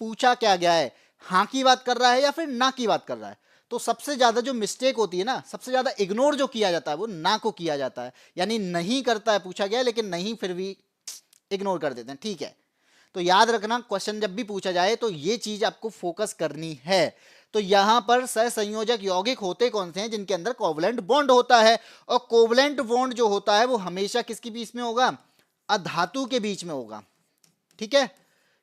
पूछा क्या गया है, हाँ की बात कर रहा है या फिर ना की बात कर रहा है। तो सबसे ज्यादा जो मिस्टेक होती है ना, सबसे ज्यादा इग्नोर जो किया जाता है वो ना को किया जाता है, यानी नहीं करता है, पूछा गया है लेकिन नहीं फिर भी इग्नोर कर देते हैं। ठीक है, तो याद रखना क्वेश्चन जब भी पूछा जाए तो ये चीज आपको फोकस करनी है। तो यहां पर सहसंयोजक यौगिक होते कौन से हैं? जिनके अंदर कोवलेंट बॉन्ड होता है, और कोवलेंट बॉन्ड जो होता है वो हमेशा किसके बीच में होगा? अधातु के बीच में होगा। ठीक है,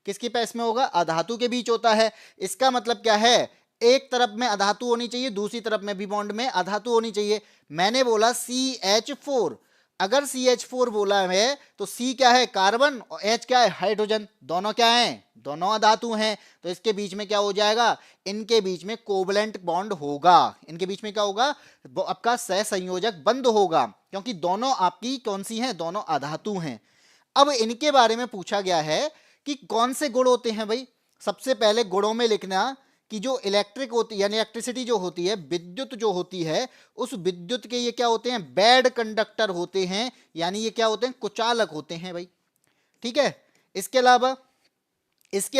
किसके पास में होगा? अधातु के बीच होता है। इसका मतलब क्या है? एक तरफ में अधातु होनी चाहिए, दूसरी तरफ में भी बॉन्ड में अधातु होनी चाहिए। मैंने बोला CH4, अगर CH4 बोला है तो C क्या है? कार्बन, और H क्या है? हाइड्रोजन। दोनों क्या हैं? दोनों अधातु हैं। तो इसके बीच में क्या हो जाएगा? इनके बीच में कोवलेंट बॉन्ड होगा। इनके बीच में क्या होगा? आपका सहसंयोजक बंध होगा, क्योंकि दोनों आपकी कौन सी हैं? दोनों अधातु हैं। अब इनके बारे में पूछा गया है कि कौन से गुण होते हैं भाई। सबसे पहले गुणों में लिखना कि जो इलेक्ट्रिक होती यानी इलेक्ट्रिसिटी जो होती है, विद्युत जो होती है, उस विद्युत के ये क्या होते हैं? बैड कंडक्टर होते हैं, यानी ये क्या होते हैं? कुचालक होते हैं भाई। ठीक है, इसके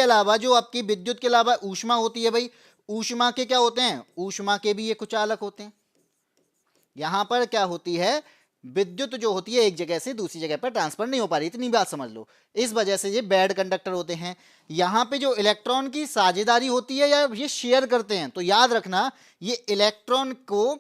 अलावा जो आपकी विद्युत के अलावा ऊष्मा होती है भाई, ऊष्मा के क्या होते हैं? ऊष्मा के भी ये कुचालक होते हैं। यहां पर क्या होती है? विद्युत जो होती है एक जगह से दूसरी जगह पर ट्रांसफर नहीं हो पा रही, इतनी बात समझ लो। इस वजह से ये बैड कंडक्टर होते हैं। यहां पे जो इलेक्ट्रॉन की साझेदारी होती है या ये शेयर करते हैं, तो याद रखना ये इलेक्ट्रॉन को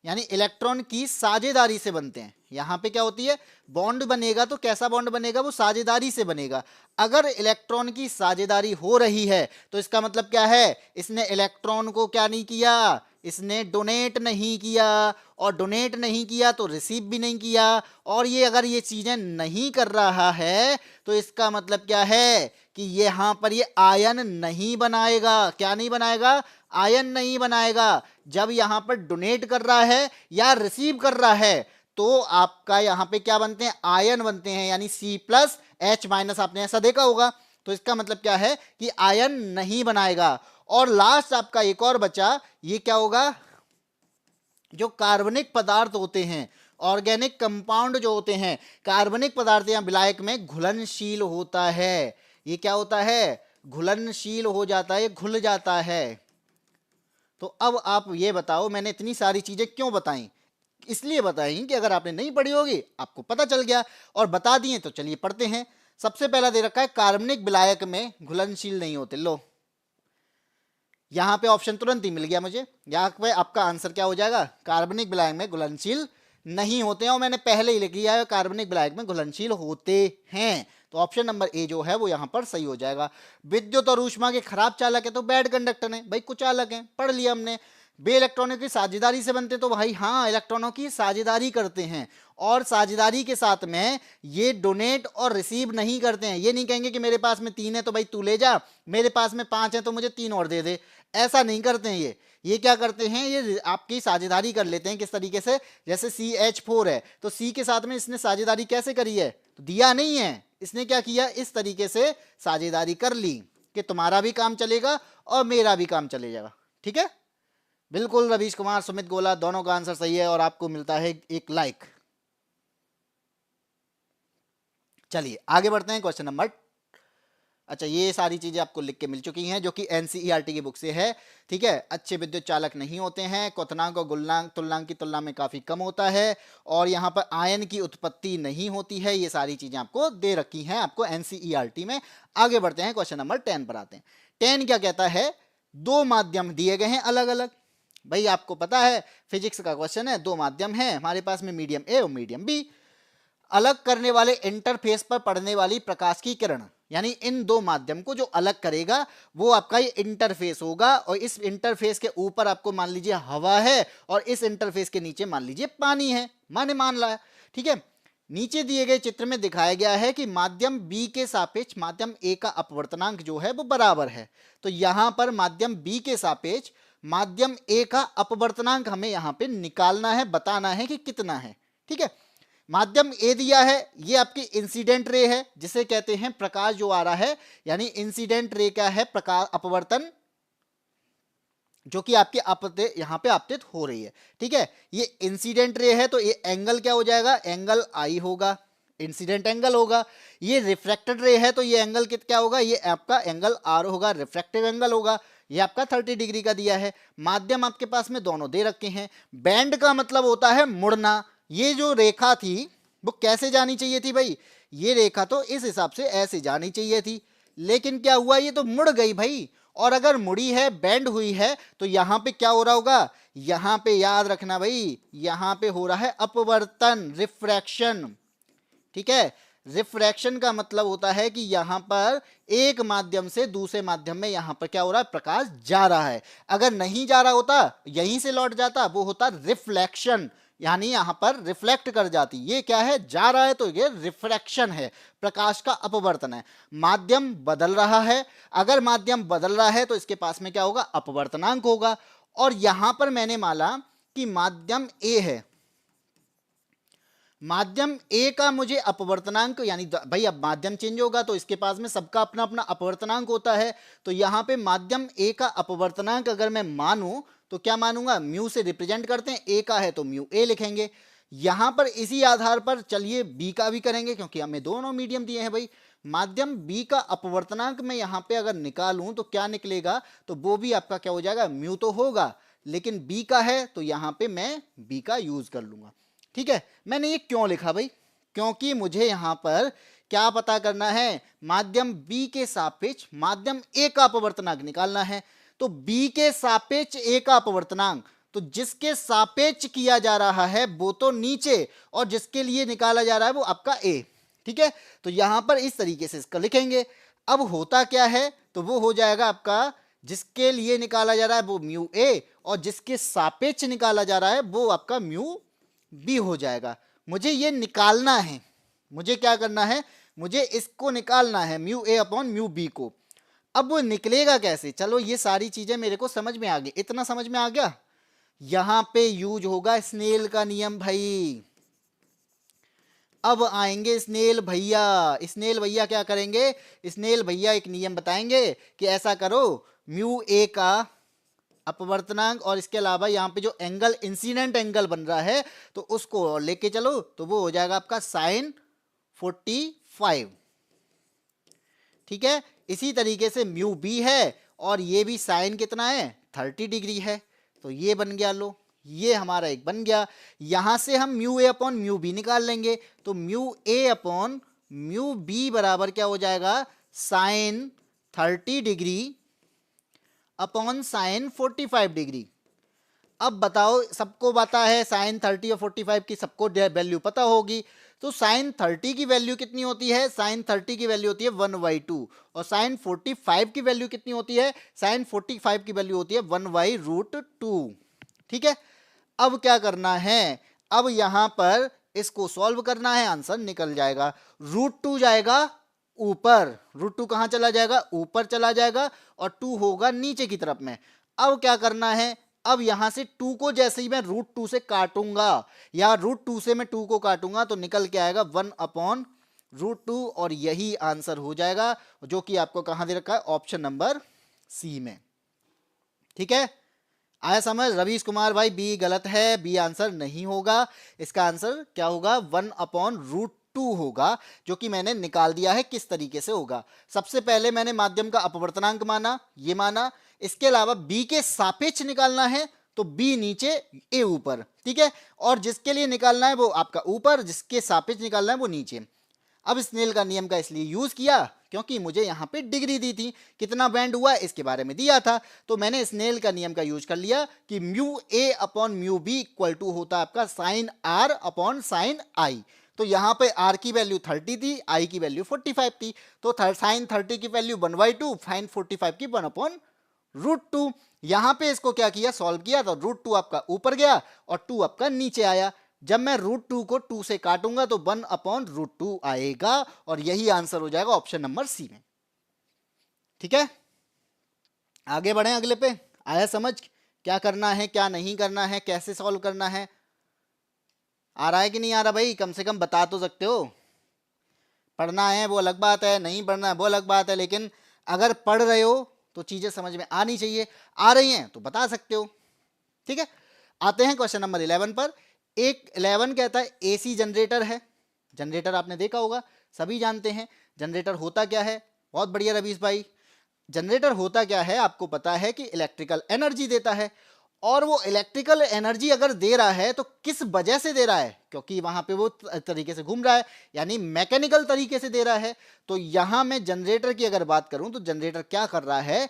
यानी इलेक्ट्रॉन की साझेदारी से बनते हैं। यहां पे क्या होती है? बॉन्ड बनेगा तो कैसा बॉन्ड बनेगा? वो साझेदारी से बनेगा। अगर इलेक्ट्रॉन की साझेदारी हो रही है तो इसका मतलब क्या है? इसने इलेक्ट्रॉन को क्या नहीं किया? इसने डोनेट नहीं किया, और डोनेट नहीं किया तो रिसीव भी नहीं किया। और ये अगर ये चीजें नहीं कर रहा है तो इसका मतलब क्या है? कि यहां पर ये आयन नहीं बनाएगा। क्या नहीं बनाएगा? आयन नहीं बनाएगा। जब यहां पर डोनेट कर रहा है या रिसीव कर रहा है तो आपका यहां पे क्या बनते हैं? आयन बनते हैं, यानी C+H- आपने ऐसा देखा होगा। तो इसका मतलब क्या है? कि आयन नहीं बनाएगा। और लास्ट आपका एक और बचा, ये क्या होगा? जो कार्बनिक पदार्थ होते हैं, ऑर्गेनिक कंपाउंड जो होते हैं, कार्बनिक पदार्थ या विलायक में घुलनशील होता है। ये क्या होता है? घुलनशील हो जाता है, घुल जाता है। तो अब आप ये बताओ, मैंने इतनी सारी चीजें क्यों बताई? इसलिए बताई कि अगर आपने नहीं पढ़ी होगी आपको पता चल गया, और बता दिए तो चलिए पढ़ते हैं। सबसे पहला दे रखा है कार्बनिक विलायक में घुलनशील नहीं होते। लो, यहां पे ऑप्शन तुरंत ही मिल गया मुझे। यहां पे आपका आंसर क्या हो जाएगा? कार्बनिक विलायक में घुलनशील नहीं होते हैं, और मैंने पहले ही लिख लिया है कार्बनिक विलायक में घुलनशील होते हैं। तो ऑप्शन नंबर ए जो है वो यहां पर सही हो जाएगा। विद्युत और ऊष्मा के खराब चालक है तो बैड कंडक्टर है भाई, कुचालक है, पढ़ लिया हमने। बे इलेक्ट्रॉनों की साझेदारी से बनते तो भाई हाँ, इलेक्ट्रॉनों की साझेदारी करते हैं, और साझेदारी के साथ में ये डोनेट और रिसीव नहीं करते हैं। ये नहीं कहेंगे कि मेरे पास में 3 है तो भाई तू ले जा, मेरे पास में 5 है तो मुझे 3 और दे दे, ऐसा नहीं करते हैं। ये क्या करते हैं? ये आपकी साझेदारी कर लेते हैं। किस तरीके से? जैसे CH4 है तो C के साथ में इसने साझेदारी कैसे करी है? तो दिया नहीं है, इसने क्या किया? इस तरीके से साझेदारी कर ली कि तुम्हारा भी काम चलेगा और मेरा भी काम चले जाएगा। ठीक है, बिल्कुल रवीश कुमार, सुमित गोला, दोनों का आंसर सही है और आपको मिलता है एक लाइक। चलिए आगे बढ़ते हैं, क्वेश्चन नंबर अच्छा, ये सारी चीजें आपको लिख के मिल चुकी हैं जो कि एनसीईआरटी की बुक से है। ठीक है, अच्छे विद्युत चालक नहीं होते हैं, क्वथनांक और गुणांक तुलनांक की तुलना में काफी कम होता है, और यहाँ पर आयन की उत्पत्ति नहीं होती है। ये सारी चीजें आपको दे रखी हैं आपको एनसीईआरटी में। आगे बढ़ते हैं, क्वेश्चन नंबर 10 पर आते हैं। 10 क्या कहता है, दो माध्यम दिए गए हैं अलग अलग। भाई आपको पता है फिजिक्स का क्वेश्चन है, दो माध्यम है हमारे पास में, मीडियम ए और मीडियम बी। अलग करने वाले इंटरफेस पर पड़ने वाली प्रकाश की किरण, यानी इन दो माध्यम को जो अलग करेगा वो आपका ये इंटरफेस होगा, और इस इंटरफेस के ऊपर आपको मान लीजिए हवा है, और इस इंटरफेस के नीचे मान लीजिए पानी है, मान ला। ठीक है, नीचे दिए गए चित्र में दिखाया गया है कि माध्यम बी के सापेक्ष माध्यम ए का अपवर्तनांक जो है वो बराबर है। तो यहां पर माध्यम बी के सापेक्ष माध्यम ए का अपवर्तनांक हमें यहां पे निकालना है, बताना है कि कितना है। ठीक है, माध्यम ए दिया है, ये आपकी इंसिडेंट रे है, जिसे कहते हैं प्रकाश जो आ रहा है, यानी इंसिडेंट रे क्या है, प्रकाश अपवर्तन जो कि आपके आपतित यहां पे आपतित हो रही है। ठीक है, ये इंसिडेंट रे है, तो ये एंगल क्या हो जाएगा, एंगल आई होगा, इंसिडेंट एंगल होगा। ये रिफ्रैक्टेड रे है, तो ये एंगल क्या होगा, ये आपका एंगल आर होगा, रिफ्रैक्टिव एंगल होगा। ये आपका 30 डिग्री का दिया है। माध्यम आपके पास में दोनों दे रखे हैं। बैंड का मतलब होता है मुड़ना। ये जो रेखा थी वो कैसे जानी चाहिए थी भाई, ये रेखा तो इस हिसाब से ऐसे जानी चाहिए थी, लेकिन क्या हुआ, ये तो मुड़ गई भाई। और अगर मुड़ी है, बेंड हुई है, तो यहां पे क्या हो रहा होगा, यहां पे याद रखना भाई, यहां पे हो रहा है अपवर्तन, रिफ्रैक्शन। ठीक है, रिफ्रैक्शन का मतलब होता है कि यहां पर एक माध्यम से दूसरे माध्यम में यहां पर क्या हो रहा है, प्रकाश जा रहा है। अगर नहीं जा रहा होता, यहीं से लौट जाता, वो होता रिफ्लेक्शन, यानी यहां पर रिफ्लेक्ट कर जाती। ये क्या है, जा रहा है, तो ये रिफ्रैक्शन है, प्रकाश का अपवर्तन है। माध्यम बदल रहा है, अगर माध्यम बदल रहा है तो इसके पास में क्या होगा, अपवर्तनांक होगा। और यहां पर मैंने माना कि माध्यम ए है, माध्यम ए का मुझे अपवर्तनांक, यानी भाई अब माध्यम चेंज होगा तो इसके पास में सबका अपना अपना अपवर्तनांक होता है। तो यहां पे माध्यम ए का अपवर्तनांक अगर मैं मानूं तो क्या मानूंगा, म्यू से रिप्रेजेंट करते हैं, ए का है तो म्यू ए लिखेंगे। यहां पर इसी आधार पर चलिए बी का भी करेंगे, क्योंकि हमें दोनों मीडियम दिए हैं भाई। माध्यम बी का अपवर्तनांक मैं यहां पे अगर निकालूं तो क्या निकलेगा, तो वो भी आपका क्या हो जाएगा, म्यू तो होगा, लेकिन बी का है तो यहां पे मैं बी का यूज कर लूंगा। ठीक है, मैंने ये क्यों लिखा भाई, क्योंकि मुझे यहां पर क्या पता करना है, माध्यम बी के सापेक्ष माध्यम ए का अपवर्तनांक निकालना है। तो बी के सापेक्ष ए का अपवर्तनांक, तो जिसके सापेक्ष किया जा रहा है वो तो नीचे, और जिसके लिए निकाला जा रहा है वो आपका ए। ठीक है, तो यहां पर इस तरीके से इसका लिखेंगे। अब होता क्या है, तो वो हो जाएगा आपका, जिसके लिए निकाला जा रहा है वो म्यू ए, और जिसके सापेक्ष निकाला जा रहा है वो आपका म्यू बी हो जाएगा। मुझे ये निकालना है, मुझे क्या करना है, मुझे इसको निकालना है, mu A upon mu B को। अब वो निकलेगा कैसे, चलो ये सारी चीजें मेरे को समझ में आ गई, इतना समझ में आ गया। यहां पे यूज होगा स्नेल का नियम भाई। अब आएंगे स्नेल भैया, स्नेल भैया क्या करेंगे, स्नेल भैया एक नियम बताएंगे कि ऐसा करो, म्यू ए का अपवर्तनांक और इसके अलावा यहाँ पे जो एंगल इंसिडेंट एंगल बन रहा है तो उसको लेके चलो, तो वो हो जाएगा आपका साइन 45। ठीक है, इसी तरीके से म्यू बी है और ये भी साइन कितना है, 30 डिग्री है, तो ये बन गया, लो ये हमारा एक बन गया। यहां से हम mu A upon mu B निकाल लेंगे, तो mu A upon mu B बराबर क्या हो जाएगा, sine 30 degree upon sine 45 degree. अब बताओ, सबको पता है साइन 30 और 45 की सबको वैल्यू पता होगी, तो साइन 30 की वैल्यू कितनी होती है, साइन 30 की वैल्यू होती है 1/2, और साइन 45 की वैल्यू कितनी होती है, साइन 45 की वैल्यू होती है 1/√2। ठीक है, अब क्या करना है, अब यहां पर इसको सॉल्व करना है, आंसर निकल जाएगा। √2 जाएगा ऊपर, √2 कहां चला जाएगा, ऊपर चला जाएगा, और 2 होगा नीचे की तरफ में। अब क्या करना है, अब यहां से 2 को जैसे ही मैं √2 से काटूंगा, या √2 से मैं 2 को काटूंगा तो निकल के आएगा 1/√2, और यही आंसर हो जाएगा, जो कि आपको कहां दे रखा है, ऑप्शन नंबर सी में। ठीक है, आया समझ। रवीश कुमार भाई बी गलत है, बी आंसर नहीं होगा, इसका आंसर क्या होगा, 1/√2 2 होगा, जो कि मैंने निकाल दिया है। किस तरीके से होगा, सबसे पहले मैंने माध्यम का अपवर्तनांक माना, ये माना। इसके अलावा b के सापेक्ष निकालना है, तो b नीचे a ऊपर, ठीक है। और जिसके लिए निकालना है वो आपका ऊपर, जिसके सापेक्ष निकालना है वो नीचे। अब स्नेल का नियम का इसलिए यूज किया क्योंकि मुझे यहां पे डिग्री दी थी, कितना बैंड हुआ इसके बारे में दिया था, तो मैंने स्नेल का नियम का यूज कर लिया कि mu A upon mu B equal to होता है आपका sine R upon sine I. तो यहां पे r की वैल्यू 30 थी, i की वैल्यू 45 थी, तो साइन 30 की वैल्यू 1/2, साइन 45 की 1/√2। यहां पे इसको क्या किया, सॉल्व किया, तो √2 आपका ऊपर गया और 2 आपका नीचे आया। जब मैं √2 को 2 से काटूंगा तो 1/√2 आएगा, और यही आंसर हो जाएगा ऑप्शन नंबर सी में। ठीक है, आगे बढ़े अगले पे। आया समझ क्या करना है क्या नहीं करना है, कैसे सॉल्व करना है? आ रहा है कि नहीं आ रहा भाई? कम से कम बता तो सकते हो। पढ़ना है वो अलग बात है, नहीं पढ़ना है वो अलग बात है, लेकिन अगर पढ़ रहे हो तो चीजें समझ में आनी चाहिए। आ रही हैं तो बता सकते हो। ठीक है, आते हैं क्वेश्चन नंबर 11 पर। एक 11 कहता है एसी जनरेटर है। जनरेटर आपने देखा होगा, सभी जानते हैं जनरेटर होता क्या है। बहुत बढ़िया रवीश भाई, जनरेटर होता क्या है आपको पता है कि इलेक्ट्रिकल एनर्जी देता है। और वो इलेक्ट्रिकल एनर्जी अगर दे रहा है तो किस वजह से दे रहा है, क्योंकि वहां पे वो तरीके से घूम रहा है, यानी मैकेनिकल तरीके से दे रहा है। तो यहां मैं जनरेटर की अगर बात करूं तो जनरेटर क्या कर रहा है,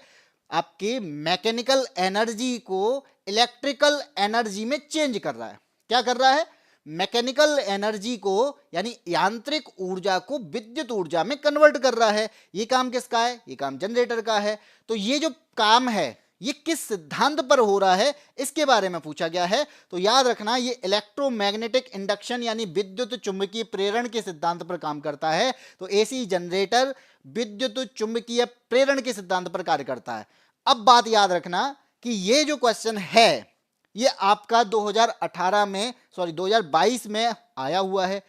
आपके मैकेनिकल एनर्जी को इलेक्ट्रिकल एनर्जी में चेंज कर रहा है। क्या कर रहा है, मैकेनिकल एनर्जी को यानी यांत्रिक ऊर्जा को विद्युत ऊर्जा में कन्वर्ट कर रहा है। ये काम किसका है, ये काम जनरेटर का है। तो ये जो काम है ये किस सिद्धांत पर हो रहा है, इसके बारे में पूछा गया है। तो याद रखना ये इलेक्ट्रोमैग्नेटिक इंडक्शन यानी विद्युत चुंबकीय प्रेरण के सिद्धांत पर काम करता है। तो एसी जनरेटर विद्युत चुंबकीय प्रेरण के सिद्धांत पर कार्य करता है। अब बात याद रखना कि ये जो क्वेश्चन है ये आपका 2022 में आया हुआ है,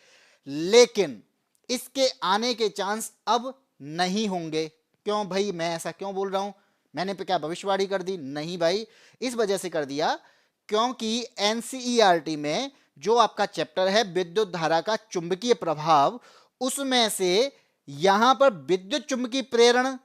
लेकिन इसके आने के चांस अब नहीं होंगे। क्यों भाई, मैं ऐसा क्यों बोल रहा हूं? मैंने क्या भविष्यवाणी कर दी? नहीं भाई, इस वजह से कर दिया क्योंकि एनसीईआरटी में जो आपका चैप्टर है विद्युत धारा का चुंबकीय प्रभाव, उसमें से यहां पर विद्युत चुंबकीय प्रेरण,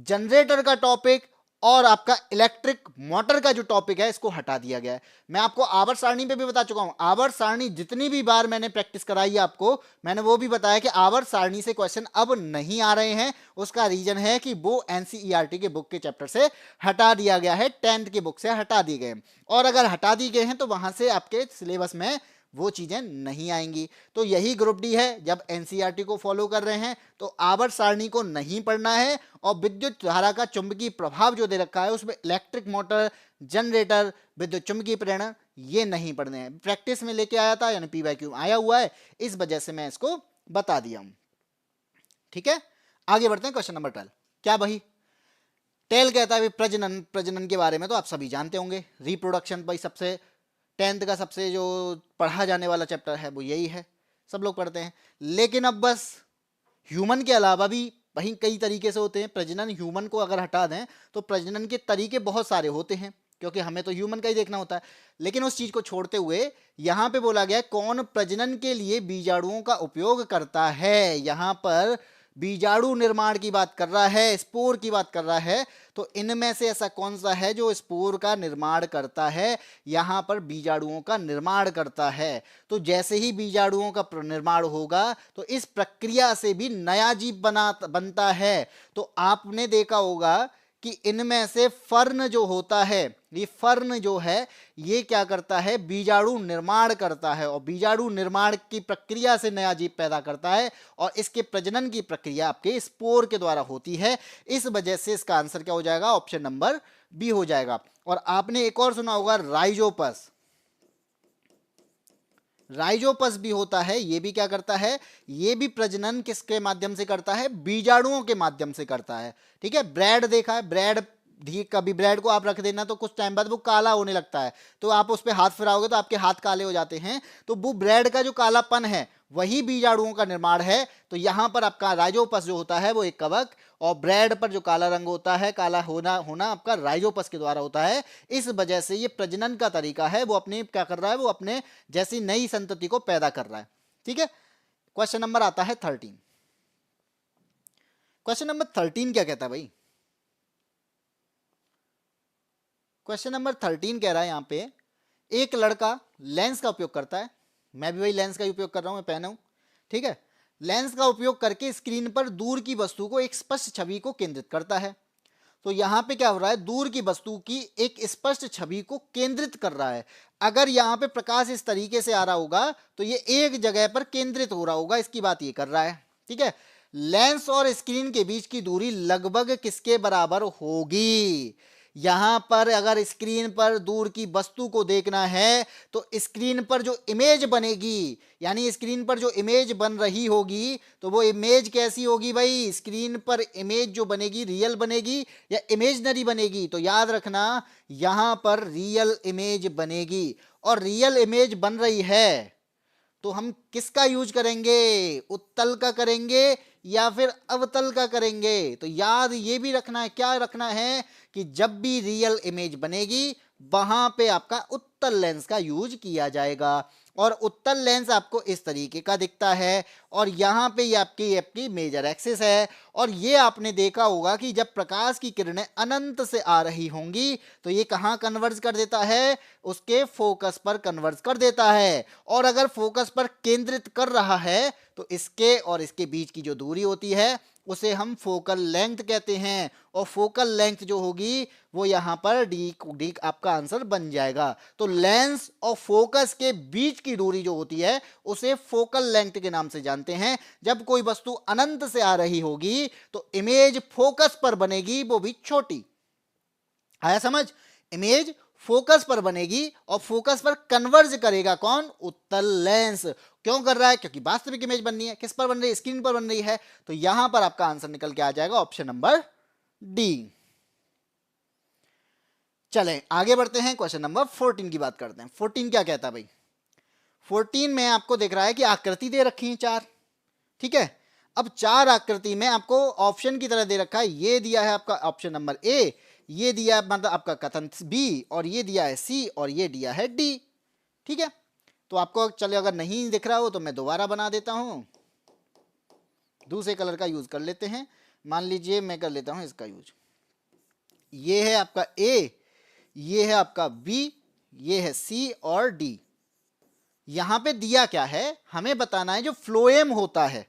जनरेटर का टॉपिक और आपका इलेक्ट्रिक मोटर का जो टॉपिक है इसको हटा दिया गया है। मैं आपको आवर्त सारणी पे भी बता चुका हूं। आवर्त सारणी जितनी भी बार मैंने प्रैक्टिस कराई है आपको, मैंने वो भी बताया कि आवर्त सारणी से क्वेश्चन अब नहीं आ रहे हैं। उसका रीजन है कि वो एनसीईआरटी के बुक के चैप्टर से हटा दिया गया है, 10th के बुक से हटा दिए गए। और अगर हटा दिए गए हैं तो वहां से आपके सिलेबस में वो चीजें नहीं आएंगी। तो यही ग्रुप डी है, जब एनसीईआरटी को फॉलो कर रहे हैं तो आवर्त सारणी को नहीं पढ़ना है, और विद्युत धारा का चुंबकीय प्रभाव जो दे रखा है उसमें इलेक्ट्रिक मोटर, जनरेटर, विद्युत चुंबकीय प्रेरण ये नहीं पढ़ने हैं। प्रैक्टिस में लेके आया था यानी पीवाईक्यू आया हुआ है, इस वजह से मैं इसको बता दिया हूं। ठीक है, आगे बढ़ते हैं क्वेश्चन नंबर 12। क्या भाई, टेल कहता है प्रजनन। प्रजनन के बारे में तो आप सभी जानते होंगे, रिप्रोडक्शन भाई सबसे 10th का सबसे जो पढ़ा जाने वाला चैप्टर है वो यही है, सब लोग पढ़ते हैं। लेकिन अब बस ह्यूमन के अलावा भी वहीं कई तरीके से होते हैं प्रजनन। ह्यूमन को अगर हटा दें तो प्रजनन के तरीके बहुत सारे होते हैं, क्योंकि हमें तो ह्यूमन का ही देखना होता है। लेकिन उस चीज को छोड़ते हुए यहां पे बोला गया कौन प्रजनन के लिए बीजाणुओं का उपयोग करता है। यहां पर बीजाणु निर्माण की बात कर रहा है, स्पोर की बात कर रहा है। तो इनमें से ऐसा कौन सा है जो स्पोर का निर्माण करता है, यहां पर बीजाणुओं का निर्माण करता है। तो जैसे ही बीजाणुओं का निर्माण होगा तो इस प्रक्रिया से भी नया जीव बनता है। तो आपने देखा होगा कि इनमें से फर्न जो होता है, ये फर्न जो है ये क्या करता है, बीजाणु निर्माण करता है, और बीजाणु निर्माण की प्रक्रिया से नया जीव पैदा करता है, और इसके प्रजनन की प्रक्रिया आपके स्पोर के द्वारा होती है। इस वजह से इसका आंसर क्या हो जाएगा, ऑप्शन नंबर बी हो जाएगा। और आपने एक और सुना होगा राइजोपस। राइजोपस भी होता है, ये भी क्या करता है, ये भी प्रजनन किसके माध्यम से करता है, बीजाणुओं के माध्यम से करता है। ठीक है, ब्रेड देखा है, ब्रेड कभी ब्रेड को आप रख देना तो कुछ टाइम बाद वो काला होने लगता है, तो आप उस पर हाथ फिराओगे तो आपके हाथ काले हो जाते हैं। तो वो ब्रेड का जो कालापन है वही बीजाणुओं का निर्माण है। तो यहां पर आपका राइजोपस जो होता है वो एक कवक, और ब्रेड पर जो काला रंग होता है, काला होना आपका राइजोपस के द्वारा होता है। इस वजह से ये प्रजनन का तरीका है, वो अपने क्या कर रहा है, वो अपने जैसी नई संतति को पैदा कर रहा है। ठीक है, क्वेश्चन नंबर आता है 13। क्वेश्चन नंबर 13 क्या कहता है भाई? क्वेश्चन नंबर 13 कह रहा है यहाँ पे, एक लड़का लेंस का उपयोग करता है, मैं भी वही लेंस का उपयोग कर रहा हूं, मैं पहना हूं, ठीक है। लेंस का उपयोग करके स्क्रीन पर दूर की वस्तु को एक स्पष्ट छवि को केंद्रित करता है। तो यहां पे क्या हो रहा है, दूर की वस्तु की एक स्पष्ट छवि को केंद्रित कर रहा है। अगर यहां पे प्रकाश इस तरीके से आ रहा होगा तो ये एक जगह पर केंद्रित हो रहा होगा, इसकी बात ये कर रहा है, ठीक है। लेंस और स्क्रीन के बीच की दूरी लगभग किसके बराबर होगी? यहां पर अगर स्क्रीन पर दूर की वस्तु को देखना है तो स्क्रीन पर जो इमेज बनेगी, यानी स्क्रीन पर जो इमेज बन रही होगी, तो वो इमेज कैसी होगी भाई? स्क्रीन पर इमेज जो बनेगी रियल बनेगी या इमेजनरी बनेगी? तो याद रखना यहां पर रियल इमेज बनेगी। और रियल इमेज बन रही है तो हम किसका यूज करेंगे? उत्तल का करेंगे या फिर अवतल का करेंगे? तो याद ये भी रखना है, क्या रखना है कि जब भी रियल इमेज बनेगी वहां पे आपका उत्तल लेंस का यूज किया जाएगा। और उत्तल लेंस आपको इस तरीके का दिखता है और यहाँ पे ये आपकी आपकी मेजर एक्सिस है। और ये आपने देखा होगा कि जब प्रकाश की किरणें अनंत से आ रही होंगी तो ये कहाँ कन्वर्ज कर देता है? उसके फोकस पर कन्वर्ज कर देता है। और अगर फोकस पर केंद्रित कर रहा है तो इसके और इसके बीच की जो दूरी होती है उसे हम फोकल लेंथ कहते हैं। और फोकल लेंथ जो होगी वो यहां पर डी आपका आंसर बन जाएगा। तो लेंस और फोकस के बीच की दूरी जो होती है उसे फोकल लेंथ के नाम से जानते हैं। जब कोई वस्तु अनंत से आ रही होगी तो इमेज फोकस पर बनेगी, वो भी छोटी। आया समझ? इमेज फोकस पर बनेगी और फोकस पर कन्वर्ज करेगा कौन? उत्तल लेंस। क्यों कर रहा है? क्योंकि वास्तविक इमेज बननी है। किस पर बन रही है? स्क्रीन पर बन रही है। तो यहां पर आपका आंसर निकल के आ जाएगा ऑप्शन नंबर डी। चलें आगे बढ़ते हैं, क्वेश्चन नंबर 14 की बात करते हैं। 14 क्या कहता है भाई? 14 में आपको दिख रहा है कि आकृति दे रखी है 4, ठीक है। अब 4 आकृति में आपको ऑप्शन की तरह दे रखा है, ये दिया है आपका ऑप्शन नंबर ए, ये दिया है मतलब आपका कथन बी, और ये दिया है सी, और ये दिया है डी, ठीक है। तो आपको चले अगर नहीं दिख रहा हो तो मैं दोबारा बना देता हूं, दूसरे कलर का यूज कर लेते हैं। मान लीजिए मैं कर लेता हूं इसका यूज। ये है आपका ए, ये है आपका बी, ये है सी और डी। यहां पे दिया क्या है, हमें बताना है जो फ्लोएम होता है।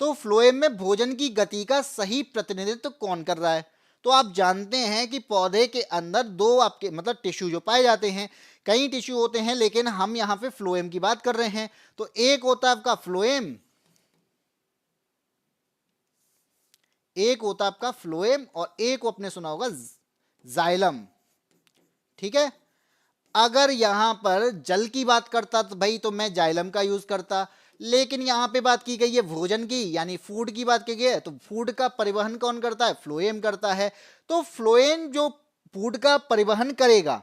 तो फ्लोएम में भोजन की गति का सही प्रतिनिधित्व कौन कर रहा है? तो आप जानते हैं कि पौधे के अंदर दो आपके मतलब टिश्यू जो पाए जाते हैं, कई टिश्यू होते हैं लेकिन हम यहां पे फ्लोएम की बात कर रहे हैं। तो एक होता है आपका फ्लोएम, एक होता है आपका फ्लोएम, और एक आपने सुना होगा जाइलम, ठीक है। अगर यहां पर जल की बात करता तो भाई तो मैं जाइलम का यूज करता, लेकिन यहां पे बात की गई है भोजन की, यानी फूड की बात की गई है, तो फूड का परिवहन कौन करता है? फ्लोएम करता है। तो फ्लोएम जो फूड का परिवहन करेगा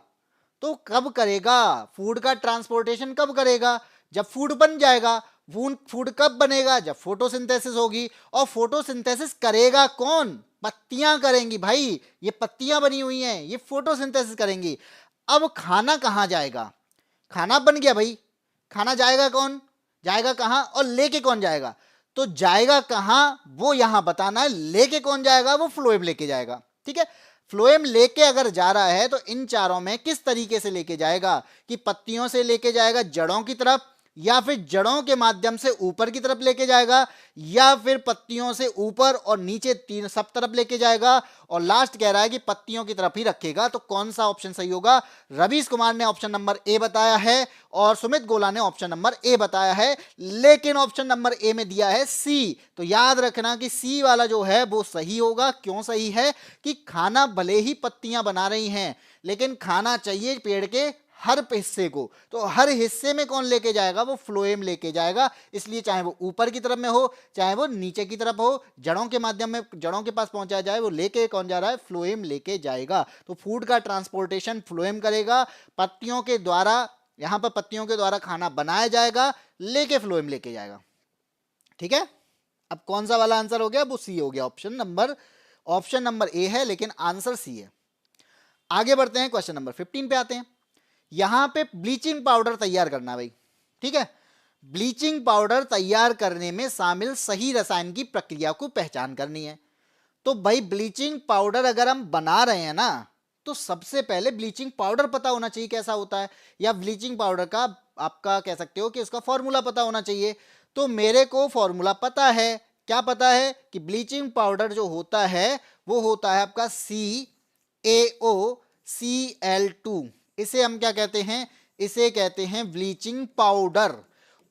तो कब करेगा? फूड का ट्रांसपोर्टेशन कब करेगा? जब फूड बन जाएगा। फूड कब बनेगा? जब फोटोसिंथेसिस होगी। और फोटोसिंथेसिस करेगा कौन? पत्तियां करेंगी भाई, ये पत्तियां बनी हुई हैं, ये फोटोसिंथेसिस करेंगी। अब खाना कहां जाएगा? खाना बन गया भाई, खाना जाएगा कौन? जाएगा कहां और लेके कौन जाएगा? तो जाएगा कहां वो यहां बताना है, लेके कौन जाएगा? वो फ्लोएम लेके जाएगा, ठीक है। फ्लोएम लेके अगर जा रहा है तो इन चारों में किस तरीके से लेके जाएगा? कि पत्तियों से लेके जाएगा जड़ों की तरफ, या फिर जड़ों के माध्यम से ऊपर की तरफ लेके जाएगा, या फिर पत्तियों से ऊपर और नीचे तीन सब तरफ लेके जाएगा, और लास्ट कह रहा है कि पत्तियों की तरफ ही रखेगा। तो कौन सा ऑप्शन सही होगा? रवीश कुमार ने ऑप्शन नंबर ए बताया है और सुमित गोला ने ऑप्शन नंबर ए बताया है, लेकिन ऑप्शन नंबर ए में दिया है सी। तो याद रखना कि सी वाला जो है वो सही होगा। क्यों सही है? कि खाना भले ही पत्तियां बना रही हैं लेकिन खाना चाहिए पेड़ के हर हिस्से को, तो हर हिस्से में कौन लेके जाएगा? वो फ्लोएम लेके जाएगा। इसलिए चाहे वो ऊपर की तरफ में हो चाहे वो नीचे की तरफ हो, जड़ों के माध्यम में जड़ों के पास पहुंचाया जाए, वो लेके कौन जा रहा है? फ्लोएम लेके जाएगा। तो फूड का ट्रांसपोर्टेशन फ्लोएम करेगा, पत्तियों के द्वारा, यहां पर पत्तियों के द्वारा खाना बनाया जाएगा, लेके फ्लोएम लेके जाएगा, ठीक है। अब कौन सा वाला आंसर हो गया? वो सी हो गया। ऑप्शन नंबर ए है लेकिन आंसर सी है। आगे बढ़ते हैं, क्वेश्चन नंबर 15 पे आते हैं। यहां पे ब्लीचिंग पाउडर तैयार करना भाई, ठीक है। ब्लीचिंग पाउडर तैयार करने में शामिल सही रसायन की प्रक्रिया को पहचान करनी है। तो भाई ब्लीचिंग पाउडर अगर हम बना रहे हैं ना, तो सबसे पहले ब्लीचिंग पाउडर पता होना चाहिए कैसा होता है, या ब्लीचिंग पाउडर का आपका कह सकते हो कि उसका फॉर्मूला पता होना चाहिए। तो मेरे को फॉर्मूला पता है, क्या पता है कि ब्लीचिंग पाउडर जो होता है वो होता है आपका CaOCl2। इसे हम क्या कहते हैं, इसे कहते हैं ब्लीचिंग पाउडर।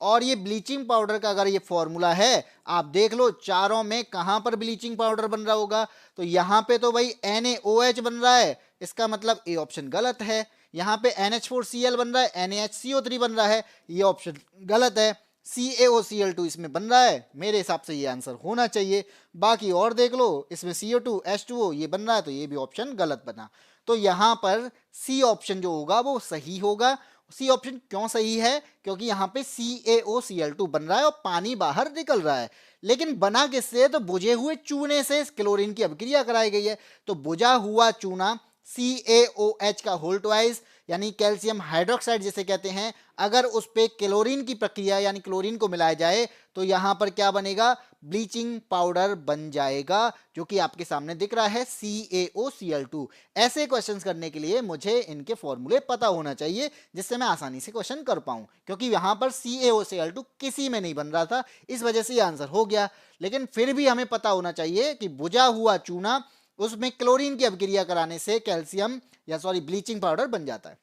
और ये ब्लीचिंग पाउडर का अगर ये फॉर्मूला है, आप देख लो चारों में कहां पर ब्लीचिंग पाउडर बन रहा होगा, तो यहां पे तो भाई NaOH बन रहा है, इसका मतलब ए ऑप्शन गलत है। यहां पे NH4Cl बन रहा है, NaHCO3 बन रहा है, ये ऑप्शन गलत है। CaOCl2 इसमें बन रहा है, मेरे हिसाब से ये आंसर होना चाहिए। बाकी और देख लो, इसमें CO2 H2O ये बन रहा है, तो ये भी ऑप्शन गलत बना। तो यहां पर सी ऑप्शन जो होगा वो सही होगा। सी ऑप्शन क्यों सही है, क्योंकि यहाँ पे CaOCl2 बन रहा है और पानी बाहर निकल रहा है। लेकिन बना किससे, तो बुझे हुए चूने से क्लोरीन की अभिक्रिया कराई गई है। तो बुझा हुआ चूना CaOH का होल ट्वाइस यानी कैल्शियम हाइड्रोक्साइड जिसे कहते हैं, अगर उस पे क्लोरीन की प्रक्रिया यानी क्लोरीन को मिलाया जाए तो यहां पर क्या बनेगा, ब्लीचिंग पाउडर बन जाएगा, जो कि आपके सामने दिख रहा है CaOCl2। ऐसे क्वेश्चंस करने के लिए मुझे इनके फॉर्मूले पता होना चाहिए, जिससे मैं आसानी से क्वेश्चन कर पाऊं, क्योंकि यहां पर CaOCl2 किसी में नहीं बन रहा था, इस वजह से ये आंसर हो गया। लेकिन फिर भी हमें पता होना चाहिए कि बुझा हुआ चूना, उसमें क्लोरीन की अभिक्रिया कराने से कैल्शियम या सॉरी ब्लीचिंग पाउडर बन जाता है।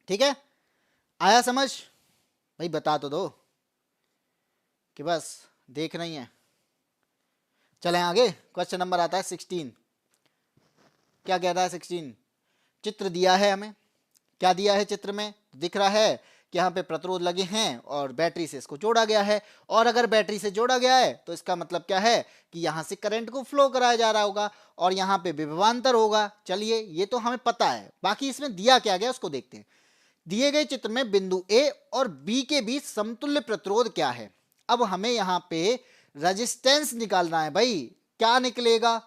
ठीक है, आया समझ? भाई बता तो दो कि बस देख नहीं है। चलें आगे, क्वेश्चन नंबर आता है 16। क्या कह रहा है 16? चित्र दिया है हमें, क्या दिया है चित्र में, दिख रहा है कि यहाँ पे प्रतिरोध लगे हैं और बैटरी से इसको जोड़ा गया है। और अगर बैटरी से जोड़ा गया है तो इसका मतलब क्या है कि यहाँ से करंट को फ्लो कराया जा रहा होगा और यहाँ पे विभवांतर होगा। चलिए ये तो हमें पता है, बाकी इसमें दिया क्या गया उसको देखते हैं। दिए गए चित्र में बिंदु ए और बी के बीच समतुल्य प्रतिरोध क्या है। अब हमें यहाँ पे रेजिस्टेंस निकालना है। भाई क्या निकलेगा,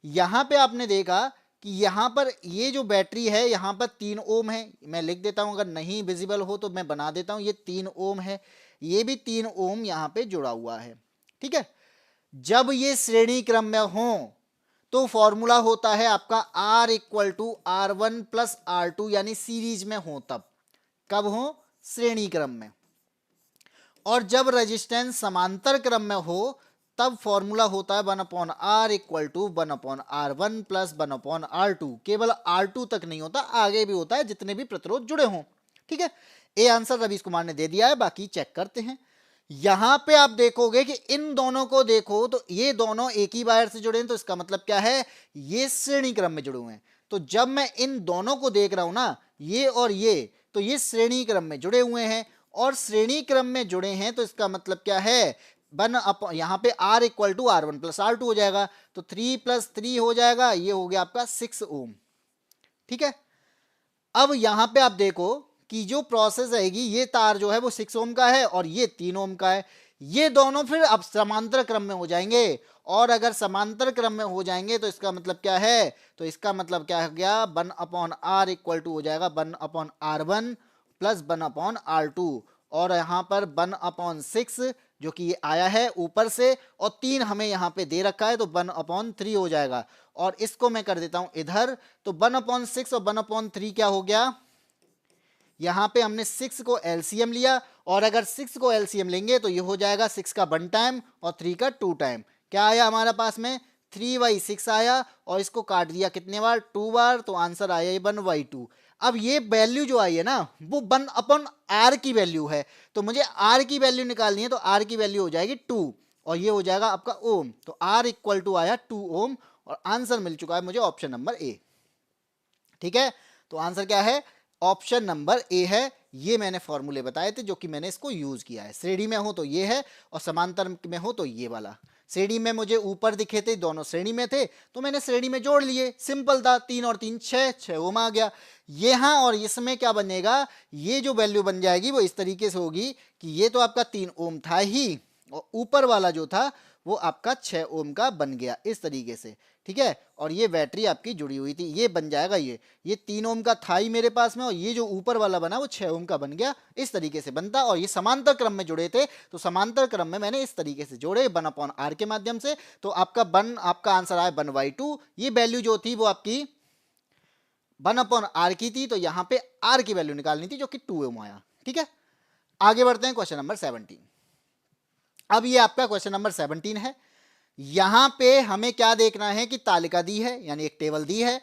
यहाँ पे आपने देखा कि यहाँ पर ये जो बैटरी है यहाँ पर 3 ओम है, मैं लिख देता हूँ, अगर नहीं विजिबल हो तो मैं बना देता हूँ, ये 3 ओम है, ये भी 3 ओम यहाँ पे जुड़ा हुआ है। ठीक है, जब ये श्रेणी क्रम में हो तो फॉर्मूला होता है आपका R = R1 + R2 यानी सीरीज में हो तब। कब हो, श्रेणी क्रम में। और जब रेजिस्टेंस समांतर क्रम में हो तब फॉर्मूला होता है 1/R = 1/R1 + 1/R2। केवल R2 तक नहीं होता, आगे भी होता है जितने भी प्रतिरोध जुड़े हों। ठीक है, ए आंसर रवीश कुमार ने दे दिया है, बाकी चेक करते हैं। यहां पे आप देखोगे कि इन दोनों को देखो तो ये दोनों एक ही वायर से जुड़े हैं, तो इसका मतलब क्या है, ये श्रेणी क्रम में जुड़े हुए हैं। तो जब मैं इन दोनों को देख रहा हूं ना, ये और ये, तो ये श्रेणी क्रम में जुड़े हुए हैं, और श्रेणी क्रम में जुड़े हैं तो इसका मतलब क्या है, यहाँ पे R = R1 + R2 हो जाएगा, तो 3 + 3 हो जाएगा, ये हो गया आपका 6 ओम। ठीक है, अब यहां पे आप देखो कि जो प्रोसेस रहेगी, ये तार जो है वो 6 ओम का है और ये 3 ओम का है, ये दोनों फिर अब समांतर क्रम में हो जाएंगे। और अगर समांतर क्रम में हो जाएंगे तो इसका मतलब क्या है, तो इसका मतलब क्या हो गया, 1/R = हो जाएगा 1/R1 + 1/R2, और यहाँ पर 1/6 जो कि ये आया है ऊपर से, और 3 हमें यहाँ पे दे रखा है, तो 1/3 हो जाएगा। और इसको मैं कर देता हूं इधर, तो 1/6 और 1/3 क्या हो गया, यहां पे हमने 6 को एलसीएम लिया, और अगर 6 को एलसीएम लेंगे तो ये हो जाएगा 6 का 1 टाइम और 3 का 2 टाइम। क्या आया हमारे पास में, 3/6 आया, और इसको काट दिया कितने बार, 2 बार, तो आंसर आया 1/2। अब ये वैल्यू जो आई है ना, वो 1/R की वैल्यू है, तो मुझे R की वैल्यू निकालनी है, तो R की वैल्यू हो जाएगी 2, और ये हो जाएगा आपका ओम, तो R = आया 2 ओम, और आंसर मिल चुका है मुझे ऑप्शन नंबर ए। ठीक है, तो आंसर क्या है, ऑप्शन नंबर ए है। ये मैंने फॉर्मूले बताए थे जो कि मैंने इसको यूज किया है। श्रेणी में हो तो ये है, और समांतर में हो तो ये वाला। श्रेणी में मुझे ऊपर दिखे थे, दोनों श्रेणी में थे, तो मैंने श्रेणी में जोड़ लिए, सिंपल था, 3 और 3 6 ओम आ गया। यहाँ और इसमें क्या बनेगा, ये जो वैल्यू बन जाएगी वो इस तरीके से होगी कि ये तो आपका 3 ओम था ही, और ऊपर वाला जो था वो आपका 6 ओम का बन गया इस तरीके से, ठीक है। और ये बैटरी आपकी जुड़ी हुई थी, ये बन जाएगा ये 3 ओम का था ही मेरे पास में, और ये जो ऊपर वाला बना वो 6 ओम का बन गया, इस तरीके से बनता। और ये समांतर क्रम में जुड़े थे, तो समांतर क्रम में मैंने इस तरीके से जोड़े 1/r के माध्यम से। तो आपका आंसर आया 1/2। ये वैल्यू जो थी वो आपकी 1/r की थी, तो यहां पे r की वैल्यू निकालनी थी जो कि 2 ओम आया, ठीक है। आगे बढ़ते हैं क्वेश्चन नंबर 17। अब ये आपका क्वेश्चन नंबर 17 है। यहां पे हमें क्या देखना है कि तालिका दी है, यानी एक टेबल दी है।